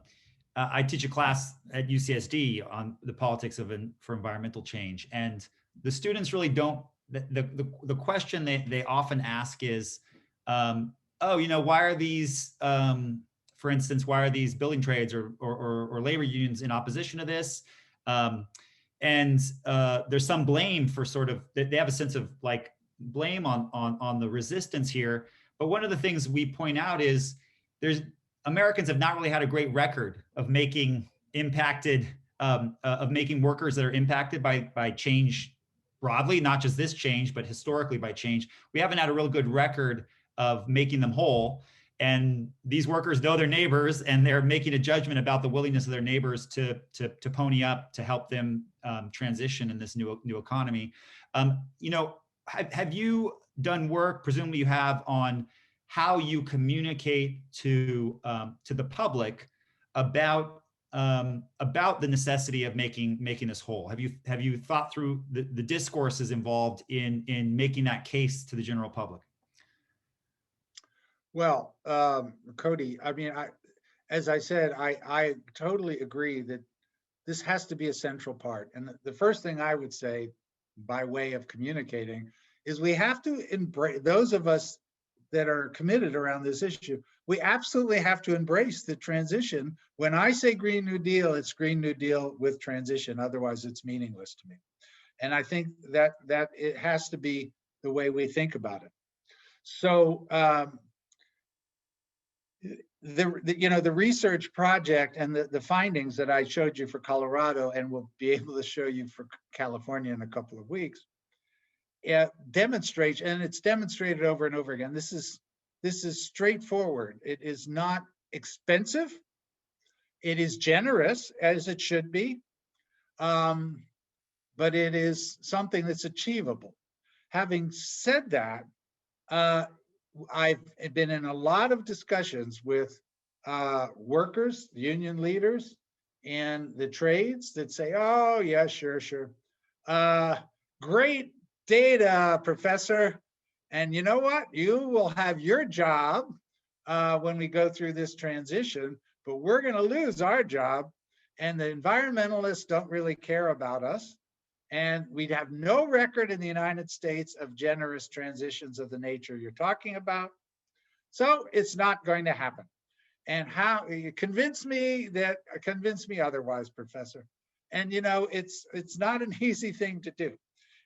I teach a class at UCSD on the politics for environmental change, and the students really don't. The question they often ask is, why are these, for instance, why are these building trades or labor unions in opposition to this? And there's some blame for sort of, they have a sense of like blame on the resistance here. But one of the things we point out is Americans have not really had a great record of making workers that are impacted by change broadly, not just this change, but historically by change. We haven't had a real good record of making them whole. And these workers know their neighbors, and they're making a judgment about the willingness of their neighbors to pony up to help them transition in this new economy. Have you done work, presumably you have, on how you communicate to the public about the necessity of making us whole? Have you thought through the discourses involved in making that case to the general public? Well, Cody, I mean, as I said, I totally agree that this has to be a central part. And the first thing I would say, by way of communicating, is we have to embrace, those of us that are committed around this issue, we absolutely have to embrace the transition. When I say Green New Deal, it's Green New Deal with transition. Otherwise, it's meaningless to me. And I think that it has to be the way we think about it. So the research project and the findings that I showed you for Colorado, and will be able to show you for California in a couple of weeks, demonstrates, and it's demonstrated over and over again. This is straightforward. It is not expensive. It is generous, as it should be, but it is something that's achievable. Having said that, I've been in a lot of discussions with workers, union leaders, and the trades that say, "Oh yeah, sure. Great data, Professor. And you know what? You will have your job when we go through this transition, but we're going to lose our job. And the environmentalists don't really care about us. And we'd have no record in the United States of generous transitions of the nature you're talking about. So it's not going to happen. And how you convince me otherwise, Professor. And it's not an easy thing to do.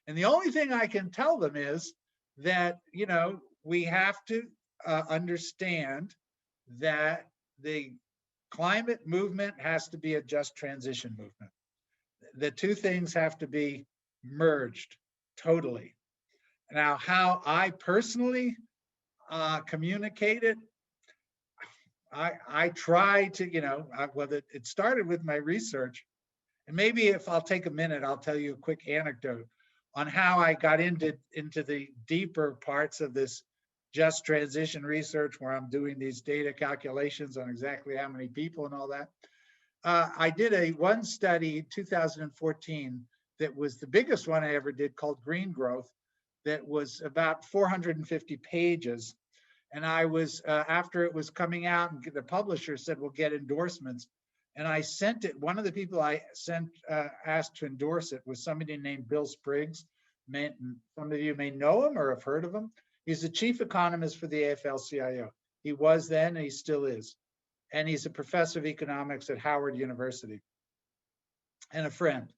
And the only thing I can tell them is that, you know, we have to understand that the climate movement has to be a just transition movement. The two things have to be merged totally. Now, how I personally communicate it, I try to, you know, well, it started with my research. And maybe if I'll take a minute, I'll tell you a quick anecdote on how I got into the deeper parts of this just transition research, where I'm doing these data calculations on exactly how many people and all that. I did one study in 2014 that was the biggest one I ever did, called Green Growth, that was about 450 pages. And I was, after it was coming out, and the publisher said, we'll get endorsements. And I sent it, one of the people I sent, asked to endorse it was somebody named Bill Spriggs. Some of you may know him or have heard of him. He's the chief economist for the AFL-CIO. He was then, and he still is. And he's a professor of economics at Howard University, and a friend.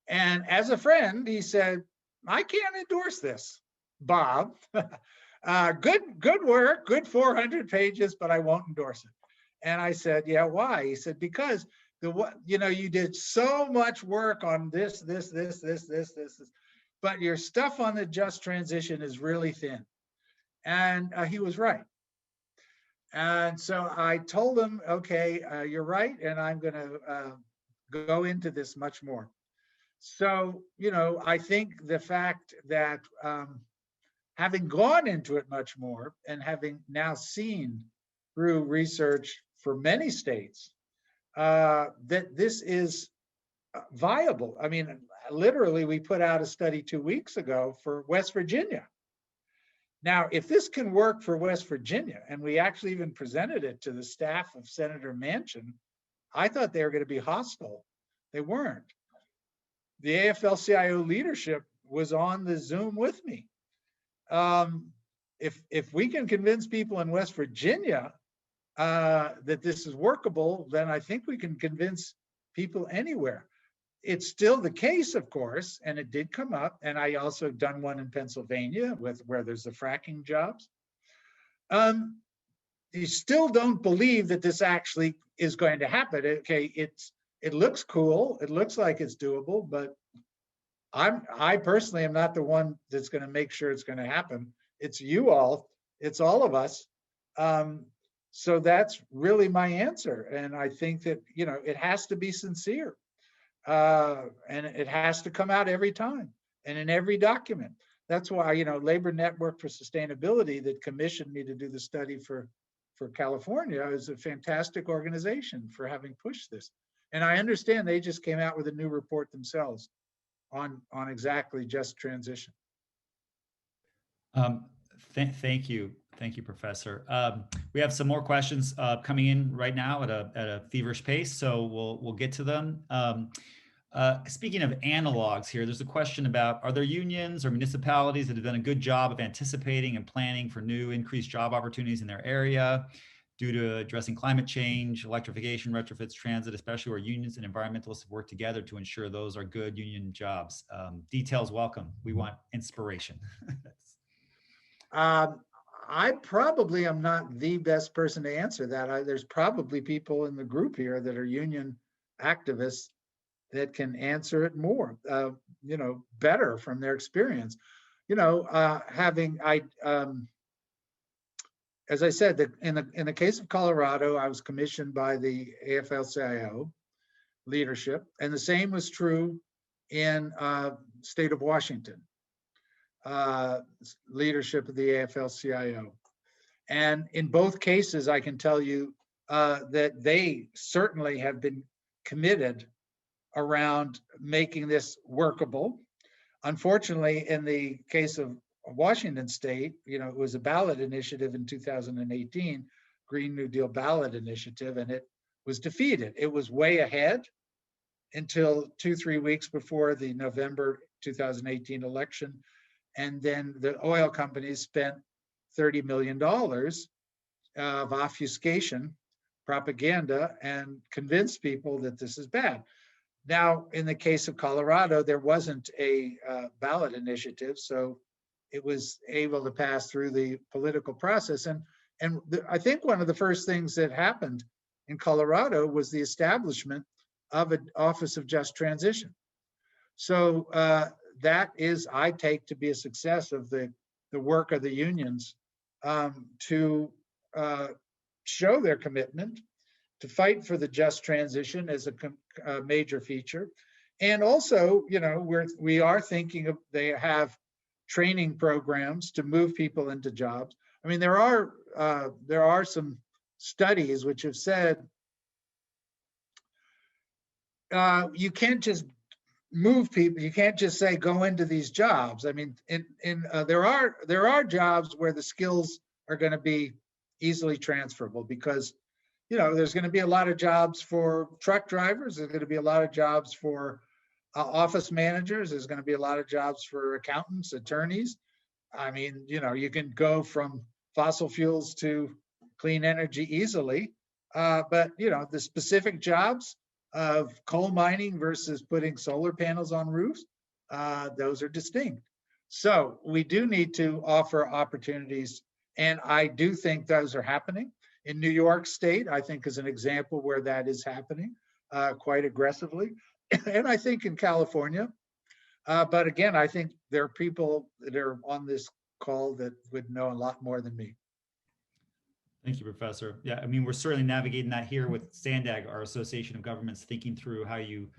And as a friend, he said, I can't endorse this, Bob. Good work, good 400 pages, but I won't endorse it. And I said, yeah, why? He said, because you know, you did so much work on this, but your stuff on the just transition is really thin. And he was right. And so I told him, okay, you're right, and I'm going to go into this much more. So, you know, I think the fact that having gone into it much more, and having now seen through research for many states that this is viable. I mean, literally, we put out a study 2 weeks ago for West Virginia. Now, if this can work for West Virginia, and we actually even presented it to the staff of Senator Manchin, I thought they were going to be hostile. They weren't. The AFL-CIO leadership was on the Zoom with me. If we can convince people in West Virginia that this is workable, then I think we can convince people anywhere. It's still the case, of course, and it did come up. And I also done one in Pennsylvania where there's the fracking jobs. You still don't believe that this actually is going to happen. Okay, it looks cool. It looks like it's doable, but I personally am not the one that's going to make sure it's going to happen. It's you all. It's all of us. So that's really my answer. And I think that, you know, it has to be sincere. And it has to come out every time and in every document. That's why, you know, Labor Network for Sustainability, that commissioned me to do the study for California, is a fantastic organization for having pushed this. And I understand they just came out with a new report themselves on exactly just transition. Thank you. Thank you, Professor. We have some more questions coming in right now at a feverish pace, so we'll get to them. Speaking of analogs here, there's a question about, are there unions or municipalities that have done a good job of anticipating and planning for new increased job opportunities in their area due to addressing climate change, electrification, retrofits, transit, especially where unions and environmentalists have worked together to ensure those are good union jobs? Details welcome. We want inspiration. I probably am not the best person to answer that. There's probably people in the group here that are union activists that can answer it more, you know, better from their experience. You know, as I said, in the case of Colorado, I was commissioned by the AFL-CIO leadership, and the same was true in state of Washington. Leadership of the AFL-CIO. And in both cases, I can tell you that they certainly have been committed around making this workable. Unfortunately, in the case of Washington State, you know, it was a ballot initiative in 2018, Green New Deal ballot initiative, and it was defeated. It was way ahead until 2-3 weeks before the November 2018 election. And then the oil companies spent $30 million of obfuscation, propaganda, and convinced people that this is bad. Now, in the case of Colorado, there wasn't a ballot initiative, so it was able to pass through the political process. And I think one of the first things that happened in Colorado was the establishment of an Office of Just Transition. So that is, I take to be a success of the work of the unions to show their commitment to fight for the just transition as a major feature. And also, you know, we are thinking of, they have training programs to move people into jobs. I mean, there are some studies which have said you can't just move people. You can't just say go into these jobs. I mean, there are jobs where the skills are going to be easily transferable, because you know there's going to be a lot of jobs for truck drivers. There's going to be a lot of jobs for office managers. There's going to be a lot of jobs for accountants, attorneys. I mean, you know, you can go from fossil fuels to clean energy easily, but you know, the specific jobs of coal mining versus putting solar panels on roofs, those are distinct. So we do need to offer opportunities, and I do think those are happening. In New York State, I think is an example where that is happening quite aggressively. And I think in California, but again, I think there are people that are on this call that would know a lot more than me. Thank you, Professor. Yeah, I mean, we're certainly navigating that here with SANDAG, our Association of Governments, thinking through how you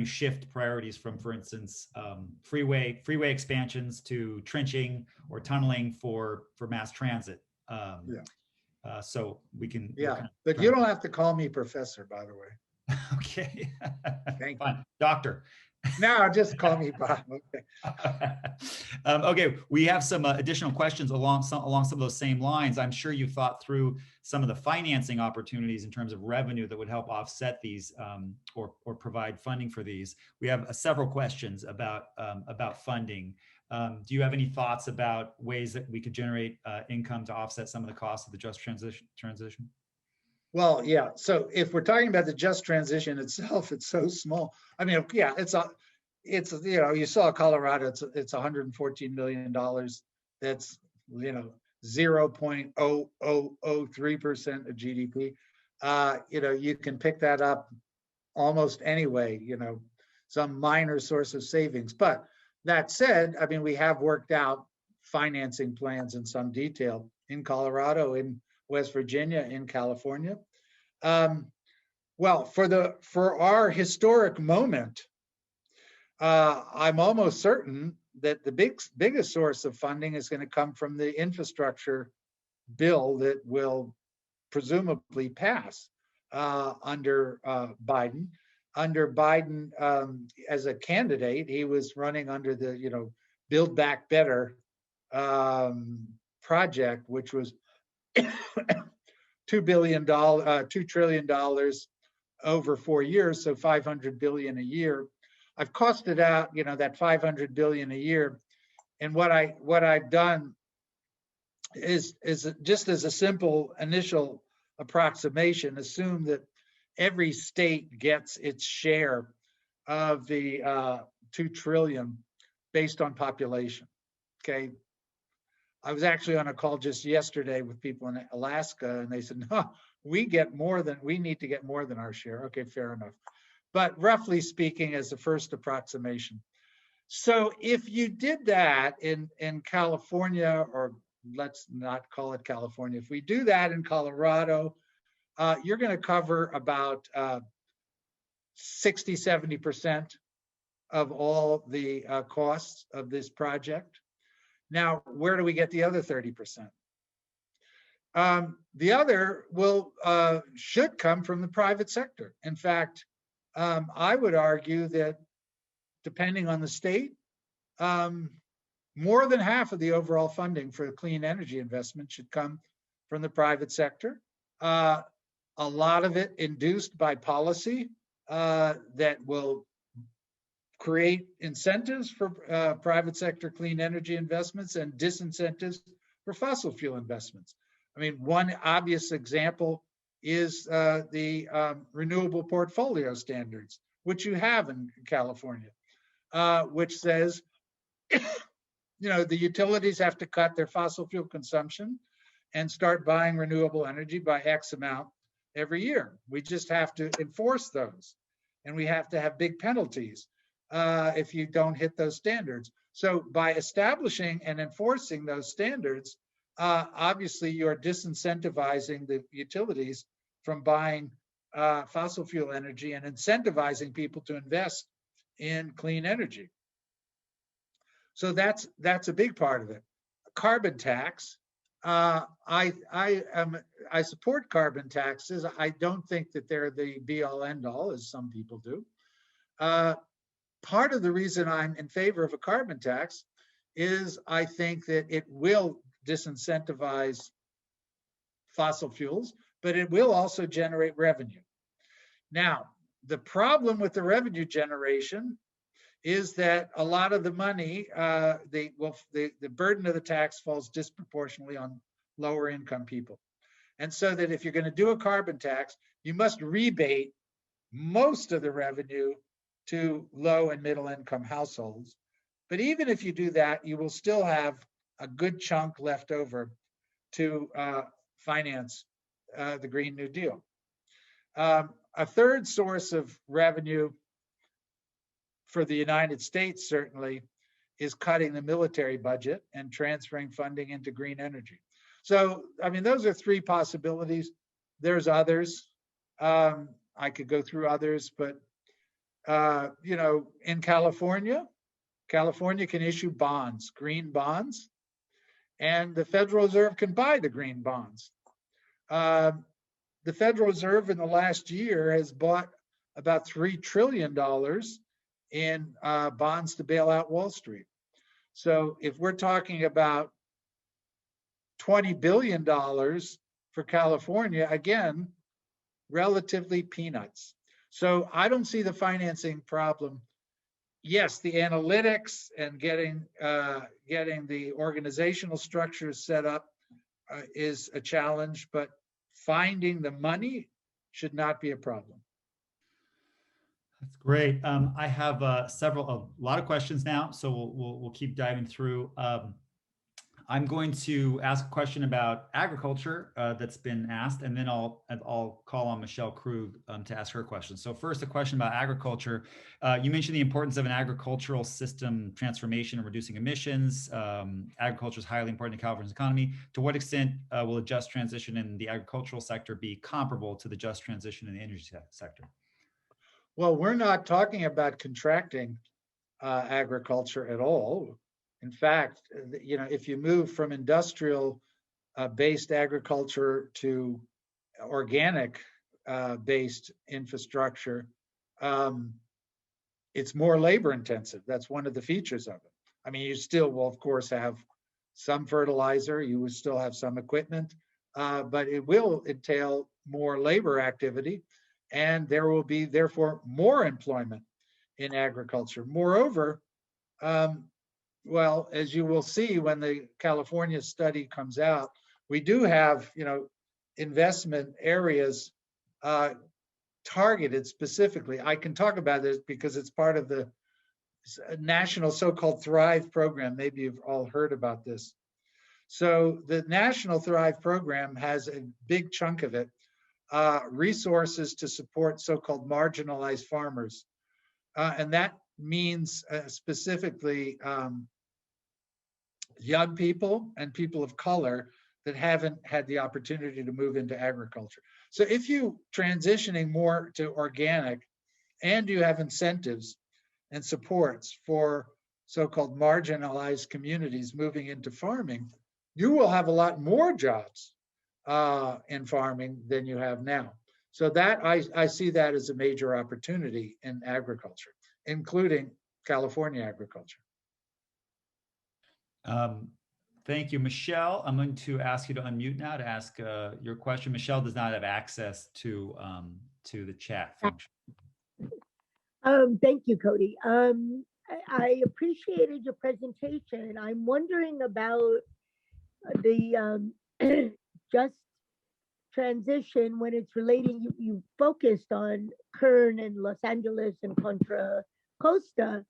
shift priorities from, for instance, freeway expansions to trenching or tunneling for mass transit. So we can. Yeah, but you don't have to call me professor, by the way. Okay. Thank Fine. you. Doctor. No, just call me Bob. Okay. Okay, we have some additional questions along some of those same lines. I'm sure you've thought through some of the financing opportunities in terms of revenue that would help offset these or provide funding for these. We have several questions about funding. Do you have any thoughts about ways that we could generate income to offset some of the costs of the just transition? Well, yeah. So if we're talking about the just transition itself, it's so small. I mean, yeah, it's you know, you saw Colorado. It's $114 million. That's, you know, 0.0003% of GDP. You know, you can pick that up almost any way. You know, some minor source of savings. But that said, I mean, we have worked out financing plans in some detail in Colorado, in West Virginia, in California. Well, for our historic moment, I'm almost certain that the biggest source of funding is going to come from the infrastructure bill that will presumably pass under Biden. Under Biden, as a candidate, he was running under the, you know, Build Back Better project, which was $2 trillion over 4 years, so $500 billion a year. I've costed out, you know, that $500 billion a year, and what I've done is just as a simple initial approximation, assume that every state gets its share of the $2 trillion based on population. Okay. I was actually on a call just yesterday with people in Alaska, and they said, no, we need to get more than our share. Okay, fair enough. But roughly speaking, as the first approximation. So if you did that in California, or let's not call it California, if we do that in Colorado, you're going to cover about 60–70% of all the costs of this project. Now, where do we get the other 30%? The other should come from the private sector. In fact, I would argue that depending on the state, more than half of the overall funding for clean energy investment should come from the private sector. A lot of it induced by policy that will create incentives for private sector clean energy investments and disincentives for fossil fuel investments. I mean, one obvious example is the renewable portfolio standards, which you have in California, which says, the utilities have to cut their fossil fuel consumption and start buying renewable energy by X amount every year. We just have to enforce those, and we have to have big penalties if you don't hit those standards. So by establishing and enforcing those standards, obviously you're disincentivizing the utilities from buying fossil fuel energy and incentivizing people to invest in clean energy. So that's a big part of it. Carbon tax. I support carbon taxes. I don't think that they're the be all end all, as some people do. Part of the reason I'm in favor of a carbon tax is I think that it will disincentivize fossil fuels, but it will also generate revenue. Now, the problem with the revenue generation is that a lot of the money, the burden of the tax falls disproportionately on lower income people. And so that if you're going to do a carbon tax, you must rebate most of the revenue to low and middle income households. But even if you do that, you will still have a good chunk left over to finance the Green New Deal. A third source of revenue for the United States certainly is cutting the military budget and transferring funding into green energy. So, I mean, those are three possibilities. There's others. I could go through others, but in California can issue bonds, green bonds, and the Federal Reserve can buy the green bonds. The Federal Reserve in the last year has bought about $3 trillion in bonds to bail out Wall Street. So if we're talking about $20 billion for California, again, relatively peanuts. So I don't see the financing problem. Yes, the analytics and getting the organizational structures set up is a challenge, but finding the money should not be a problem. That's great. I have a lot of questions now, so we'll keep diving through. I'm going to ask a question about agriculture that's been asked, and then I'll call on Michelle Krug to ask her question. So first, a question about agriculture. You mentioned the importance of an agricultural system transformation and reducing emissions. Agriculture is highly important to California's economy. To what extent will a just transition in the agricultural sector be comparable to the just transition in the energy sector? Well, we're not talking about contracting agriculture at all. In fact, if you move from industrial based agriculture to organic based infrastructure, it's more labor intensive. That's one of the features of it. I mean, you still will, of course, have some fertilizer, you will still have some equipment, but it will entail more labor activity, and there will be, therefore, more employment in agriculture. Moreover, well, as you will see when the California study comes out, we do have, investment areas targeted specifically. I can talk about this because it's part of the national so-called Thrive program. Maybe you've all heard about this. So the National Thrive program has a big chunk of it, resources to support so-called marginalized farmers. And that means specifically young people and people of color that haven't had the opportunity to move into agriculture. So if you transitioning more to organic and you have incentives and supports for so-called marginalized communities moving into farming, you will have a lot more jobs in farming than you have now. So that I see that as a major opportunity in agriculture, including California agriculture. Thank you, Michelle. I'm going to ask you to unmute now to ask your question. Michelle does not have access to the chat function. Thank you, Cody. I appreciated your presentation. I'm wondering about the just transition, when it's relating, you focused on Kern and Los Angeles and Contra Costa,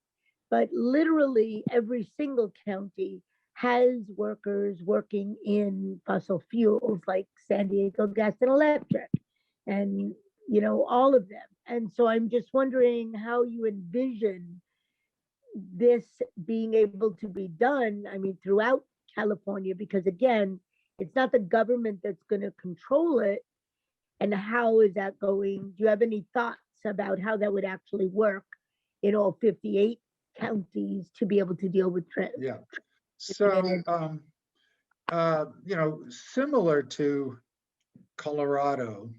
but literally every single county has workers working in fossil fuels like San Diego Gas and Electric, and all of them. And so I'm just wondering how you envision this being able to be done, I mean, throughout California, because again, it's not the government that's going to control it. And how is that going? Do you have any thoughts about how that would actually work in all 58 counties to be able to deal with trends? Yeah. So, similar to Colorado,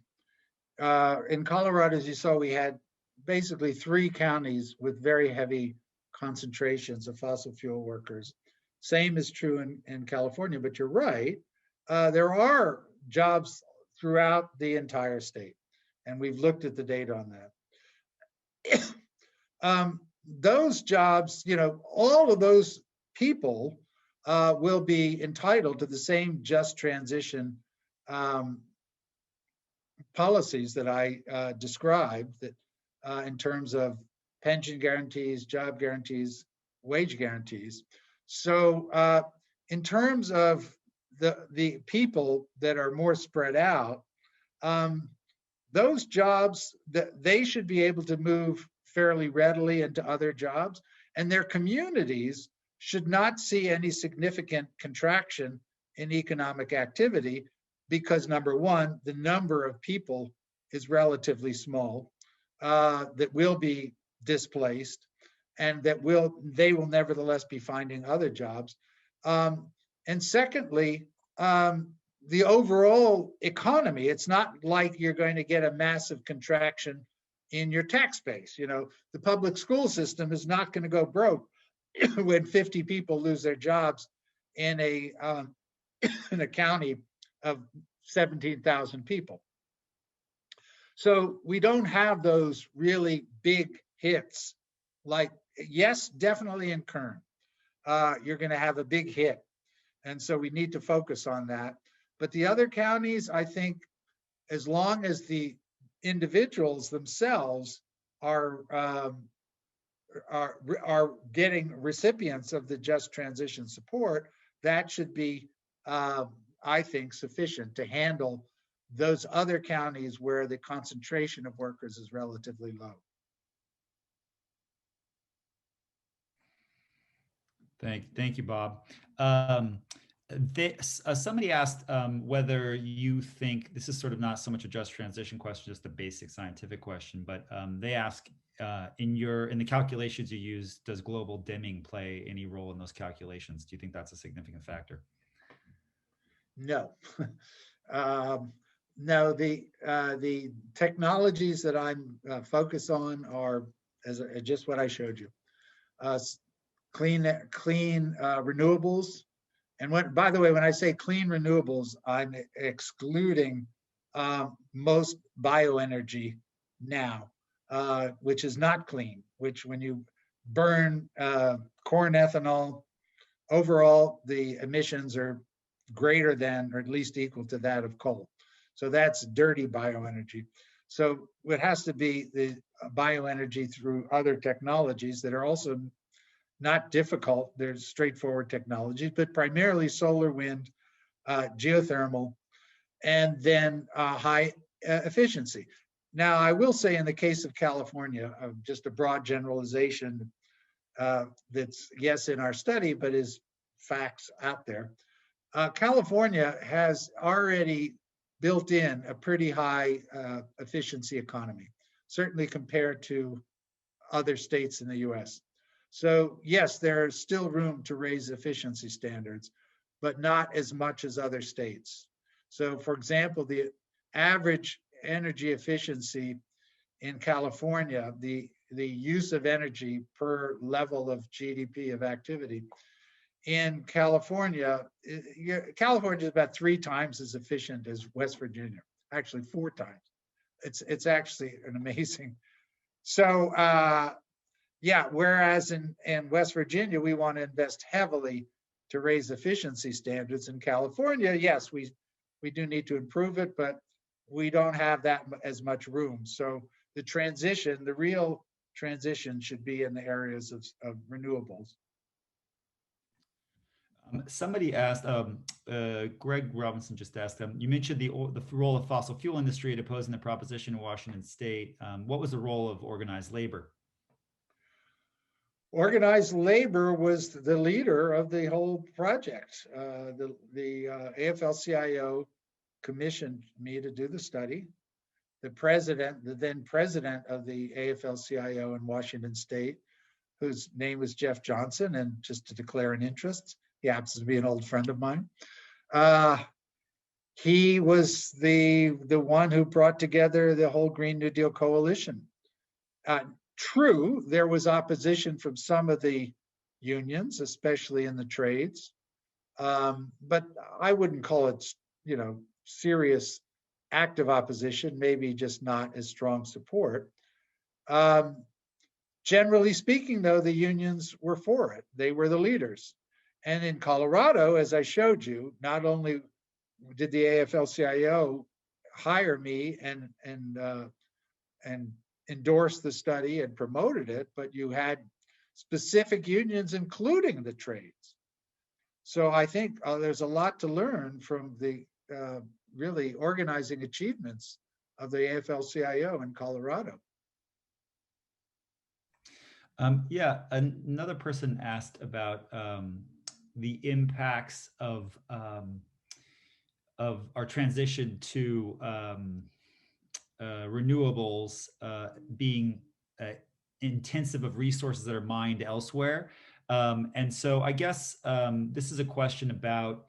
in Colorado, as you saw, we had basically 3 counties with very heavy concentrations of fossil fuel workers. Same is true in California, but you're right. There are jobs throughout the entire state, and we've looked at the data on that. Those jobs, all of those people will be entitled to the same just transition policies that I described, that in terms of pension guarantees, job guarantees, wage guarantees. So in terms of the people that are more spread out, those jobs, they should be able to move fairly readily into other jobs, and their communities should not see any significant contraction in economic activity, because number one, the number of people is relatively small that will be displaced, and that they will nevertheless be finding other jobs. And secondly, the overall economy, it's not like you're going to get a massive contraction in your tax base. The public school system is not going to go broke when 50 people lose their jobs in a county of 17,000 people. So we don't have those really big hits. Like, yes, definitely in Kern, you're going to have a big hit. And so we need to focus on that. But the other counties, I think, as long as the individuals themselves are getting recipients of the just transition support, that should be, I think, sufficient to handle those other counties where the concentration of workers is relatively low. Thank you, Bob. Somebody asked whether you think, this is sort of not so much a just transition question, just a basic scientific question, but they ask, in the calculations you use, does global dimming play any role in those calculations? Do you think that's a significant factor? No. No, the technologies that I'm focused on are just what I showed you. Clean renewables. And by the way, when I say clean renewables, I'm excluding most bioenergy now, which is not clean, which when you burn corn ethanol, overall, the emissions are greater than or at least equal to that of coal. So that's dirty bioenergy. So it has to be the bioenergy through other technologies that are also not difficult. They're straightforward technologies, but primarily solar, wind, geothermal, and then high efficiency. Now, I will say in the case of California, just a broad generalization that's, yes, in our study, but is facts out there. California has already built in a pretty high efficiency economy, certainly compared to other states in the US. So yes, there's still room to raise efficiency standards, but not as much as other states. So for example, the average energy efficiency in California, the use of energy per level of GDP of activity in California, California is about 3 times as efficient as West Virginia, actually 4 times. It's actually an amazing. So yeah, whereas in West Virginia, we want to invest heavily to raise efficiency standards. In California, yes, we do need to improve it, but we don't have that as much room. So the transition, the real transition should be in the areas of renewables. Somebody asked, Greg Robinson just asked, you mentioned the role of fossil fuel industry in opposing the proposition in Washington State. What was the role of organized labor? Organized labor was the leader of the whole project. The AFL-CIO commissioned me to do the study. The then president of the AFL-CIO in Washington State, whose name was Jeff Johnson, and just to declare an interest, he happens to be an old friend of mine. He was the one who brought together the whole Green New Deal coalition. True, there was opposition from some of the unions, especially in the trades, but I wouldn't call it, serious active opposition, maybe just not as strong support. Generally speaking, though, the unions were for it. They were the leaders. And in Colorado, as I showed you, not only did the AFL-CIO hire me and endorse the study and promoted it, but you had specific unions, including the trades. So I think there's a lot to learn from the really organizing achievements of the AFL-CIO in Colorado. Yeah, another person asked about the impacts of our transition to renewables being intensive of resources that are mined elsewhere. And so I guess this is a question about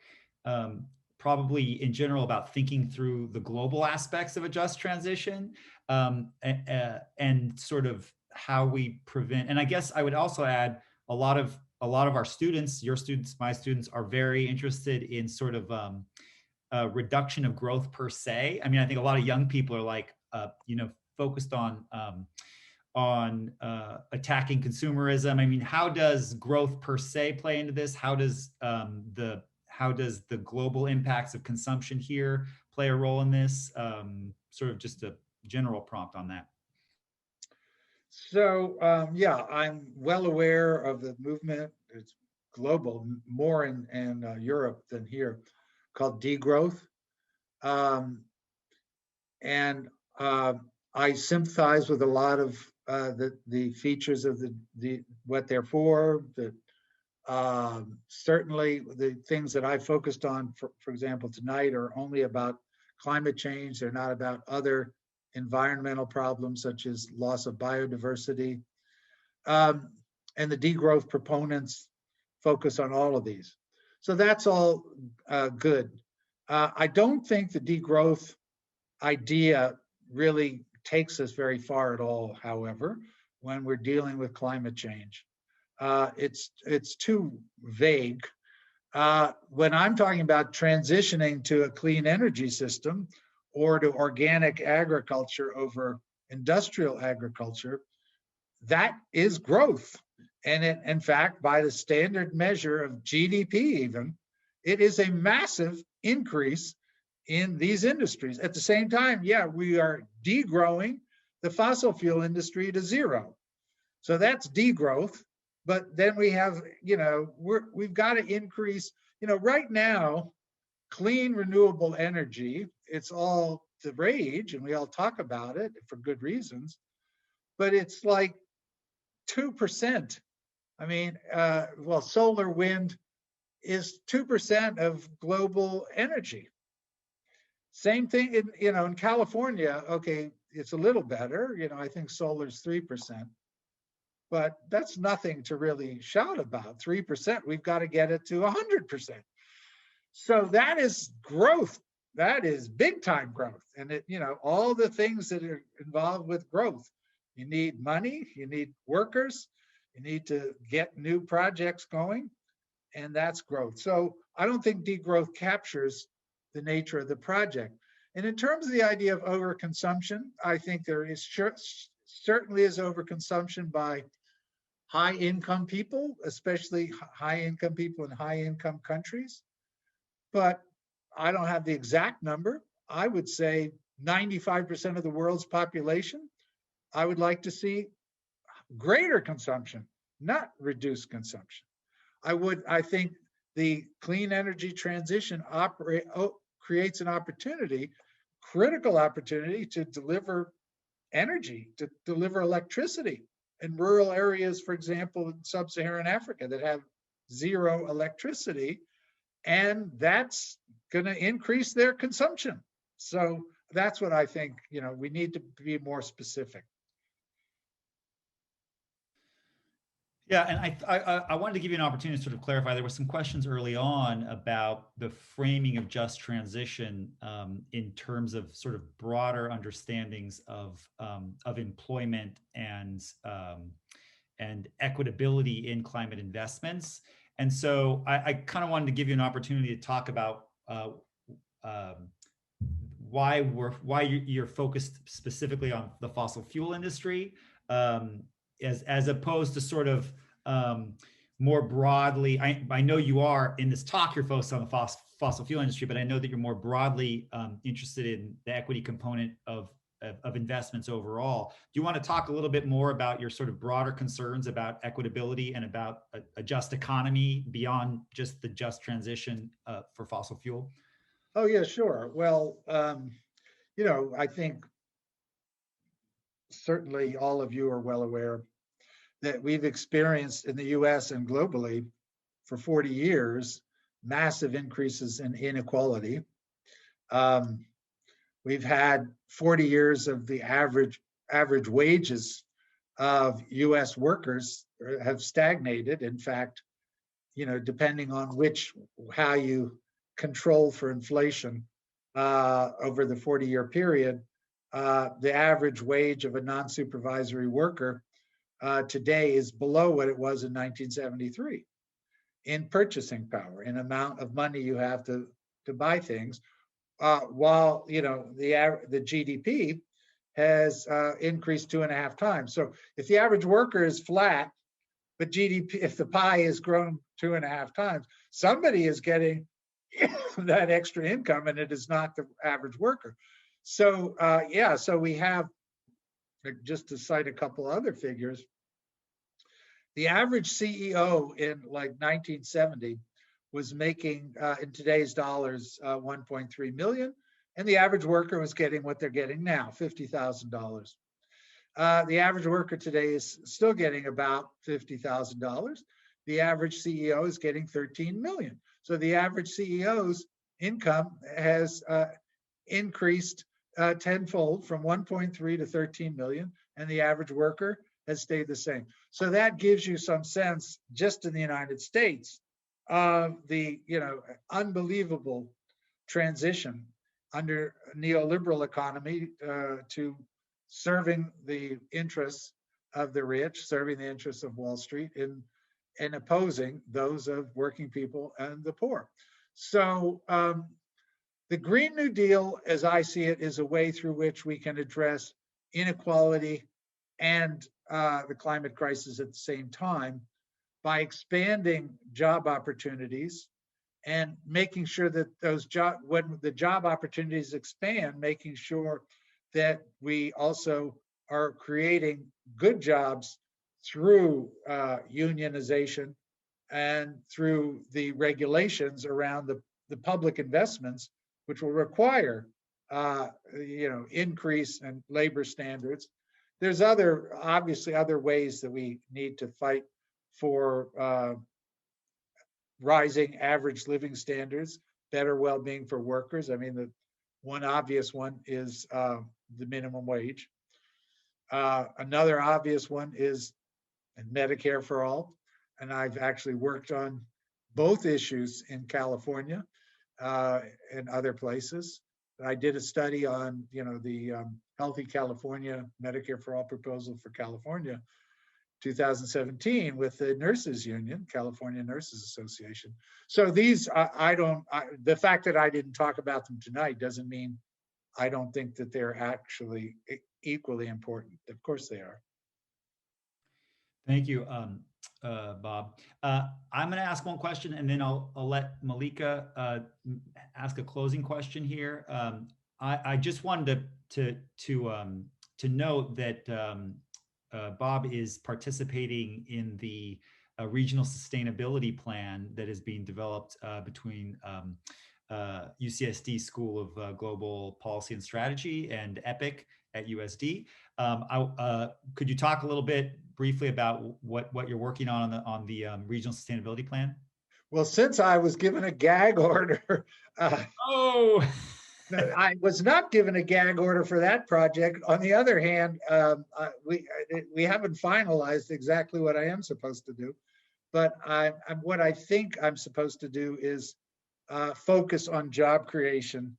probably in general about thinking through the global aspects of a just transition and sort of how we prevent. And I guess I would also add a lot of our students, your students, my students, are very interested in sort of reduction of growth per se. I mean, I think a lot of young people are like, focused on attacking consumerism. I mean, how does growth per se play into this? How does the global impacts of consumption here play a role in this? Sort of just a general prompt on that. So yeah, I'm well aware of the movement. It's global, more in Europe than here, called degrowth. And I sympathize with a lot of the features of the what they're for. Certainly the things that I focused on, for example, tonight are only about climate change. They're not about other environmental problems such as loss of biodiversity. And the degrowth proponents focus on all of these. So that's all good. I don't think the degrowth idea really takes us very far at all, however, when we're dealing with climate change. It's too vague. When I'm talking about transitioning to a clean energy system or to organic agriculture over industrial agriculture, that is growth. And in fact, by the standard measure of GDP even, it is a massive increase in these industries. At the same time, yeah, we are degrowing the fossil fuel industry to zero. So that's degrowth. But then we have, we've got to increase, right now, clean renewable energy, it's all the rage and we all talk about it for good reasons, but it's like 2%. I mean, solar wind is 2% of global energy. Same thing in California. Okay, it's a little better. I think solar's 3, but that's nothing to really shout about. 3%, we've got to get it to 100%. So that is growth. That is big time growth. And all the things that are involved with growth. You need money, you need workers, you need to get new projects going, and that's growth. So I don't think degrowth captures the nature of the project. And in terms of the idea of overconsumption, I think there is certainly is overconsumption by high income people, especially high income people in high income countries. But I don't have the exact number. I would say 95% of the world's population, I would like to see greater consumption, not reduced consumption. I think the clean energy transition creates an opportunity, critical opportunity, to deliver energy, to deliver electricity in rural areas, for example, in sub-Saharan Africa that have zero electricity, and that's going to increase their consumption. So that's what I think, we need to be more specific. Yeah, and I wanted to give you an opportunity to sort of clarify. There were some questions early on about the framing of just transition in terms of sort of broader understandings of employment and equitability in climate investments. And so I kind of wanted to give you an opportunity to talk about why you're focused specifically on the fossil fuel industry. As opposed to sort of more broadly, I know you are in this talk, you're focused on the fossil fuel industry, but I know that you're more broadly interested in the equity component of investments overall. Do you want to talk a little bit more about your sort of broader concerns about equitability and about a just economy beyond just the just transition for fossil fuel? Oh, yeah, sure. Well, I think certainly all of you are well aware that we've experienced in the US and globally for 40 years, massive increases in inequality. We've had 40 years of the average wages of US workers have stagnated. In fact, depending on how you control for inflation over the 40-year period, the average wage of a non-supervisory worker today is below what it was in 1973 in purchasing power, in amount of money you have to buy things, while the GDP has increased 2.5 times. So if the average worker is flat, but GDP, if the pie has grown 2.5 times, somebody is getting that extra income, and it is not the average worker. So so we have, just to cite a couple other figures, the average CEO in like 1970 was making, in today's dollars, 1.3 million, and the average worker was getting what they're getting now, $50,000. The average worker today is still getting about $50,000. The average CEO is getting 13 million. So the average CEO's income has increased tenfold from 1.3 to 13 million, and the average worker has stayed the same. So that gives you some sense, just in the United States, of the unbelievable transition under a neoliberal economy to serving the interests of the rich, serving the interests of Wall Street, and opposing those of working people and the poor. So the Green New Deal, as I see it, is a way through which we can address inequality and the climate crisis at the same time by expanding job opportunities and making sure that when the job opportunities expand, making sure that we also are creating good jobs through unionization and through the regulations around the public investments, which will require increase in labor standards. There's obviously other ways that we need to fight for rising average living standards, better well-being for workers. I mean, the one obvious one is the minimum wage. Another obvious one is Medicare for all. And I've actually worked on both issues in California and other places. I did a study on, the Healthy California Medicare for All proposal for California, 2017, with the Nurses Union, California Nurses Association. So these, the fact that I didn't talk about them tonight doesn't mean I don't think that they're actually equally important. Of course they are. Thank you, Bob. I'm going to ask one question, and then I'll let Malika ask a closing question here. I just wanted to note that Bob is participating in the regional sustainability plan that is being developed between UCSD School of Global Policy and Strategy and EPIC at USD. Could you talk a little bit briefly about what you're working on the regional sustainability plan? Well, since I was given a gag order, Oh, I was not given a gag order for that project. On the other hand, we haven't finalized exactly what I am supposed to do, but what I think I'm supposed to do is focus on job creation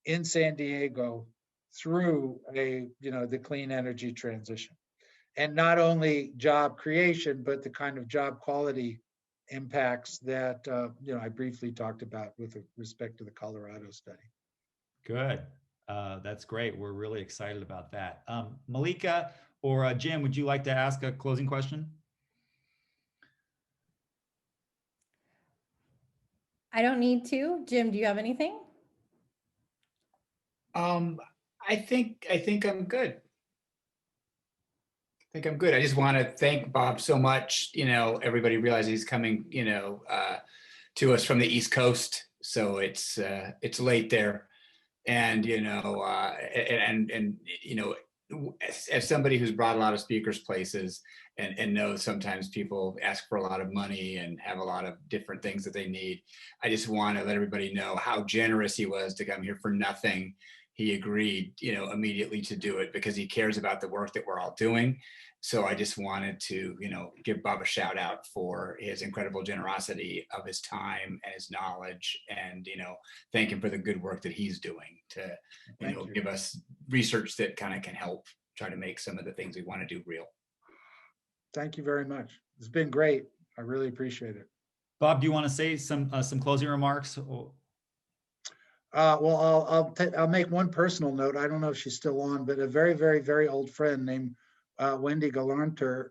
in San Diego through the clean energy transition, and not only job creation, but the kind of job quality impacts that I briefly talked about with respect to the Colorado study. good. That's great. We're really excited about that. Malika or Jim, would you like to ask a closing question? I don't need to. Jim, do you have anything? I think I'm good. I think I'm good. I just want to thank Bob so much. Everybody realizes he's coming, to us from the East Coast, so it's late there, and as somebody who's brought a lot of speakers places and knows sometimes people ask for a lot of money and have a lot of different things that they need, I just want to let everybody know how generous he was to come here for nothing. He agreed, immediately to do it because he cares about the work that we're all doing. So I just wanted to, give Bob a shout out for his incredible generosity of his time and his knowledge, and, thank him for the good work that he's doing to, give us research that kind of can help try to make some of the things we want to do real. Thank you very much. It's been great. I really appreciate it. Bob, do you want to say some closing remarks? Well, I'll make one personal note. I don't know if she's still on, but a very, very, very old friend named Wendy Galanter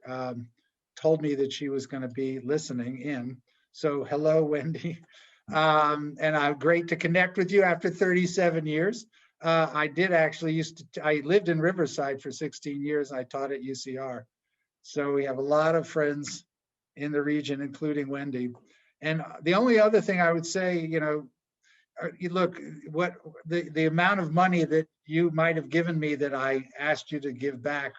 told me that she was going to be listening in. So hello, Wendy. And great to connect with you after 37 years. I did actually I lived in Riverside for 16 years. I taught at UCR. So we have a lot of friends in the region, including Wendy. And the only other thing I would say, look, what the amount of money that you might have given me that I asked you to give back,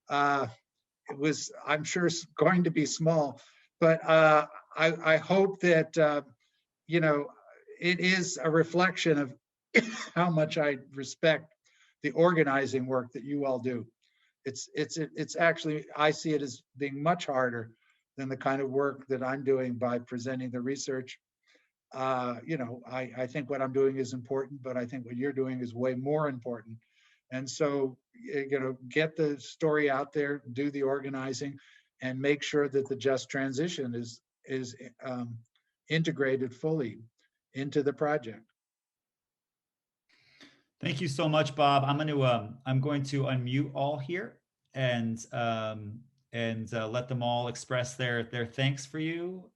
it was, I'm sure, going to be small, but I hope that it is a reflection of how much I respect the organizing work that you all do. It's actually, I see it as being much harder than the kind of work that I'm doing by presenting the research. I think what I'm doing is important, but I think what you're doing is way more important. And so, get the story out there, do the organizing, and make sure that the just transition is integrated fully into the project. Thank you so much, Bob. I'm going to unmute all here and let them all express their thanks for you.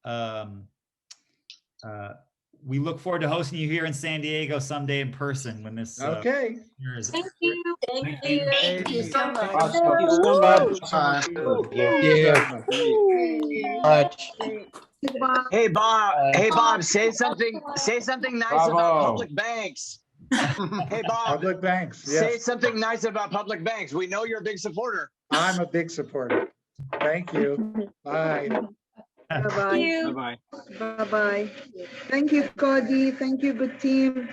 We look forward to hosting you here in San Diego someday in person when this. Okay. Thank you. Thank you. Thank you so much. Thank you so much. Hey Bob, say something nice about public banks. Hey Bob, Public banks. Yes. say something nice about public banks. We know you're a big supporter. I'm a big supporter. Thank you. Bye. Bye-bye. Bye-bye. Bye-bye. Thank you, Cody. Thank you, good team.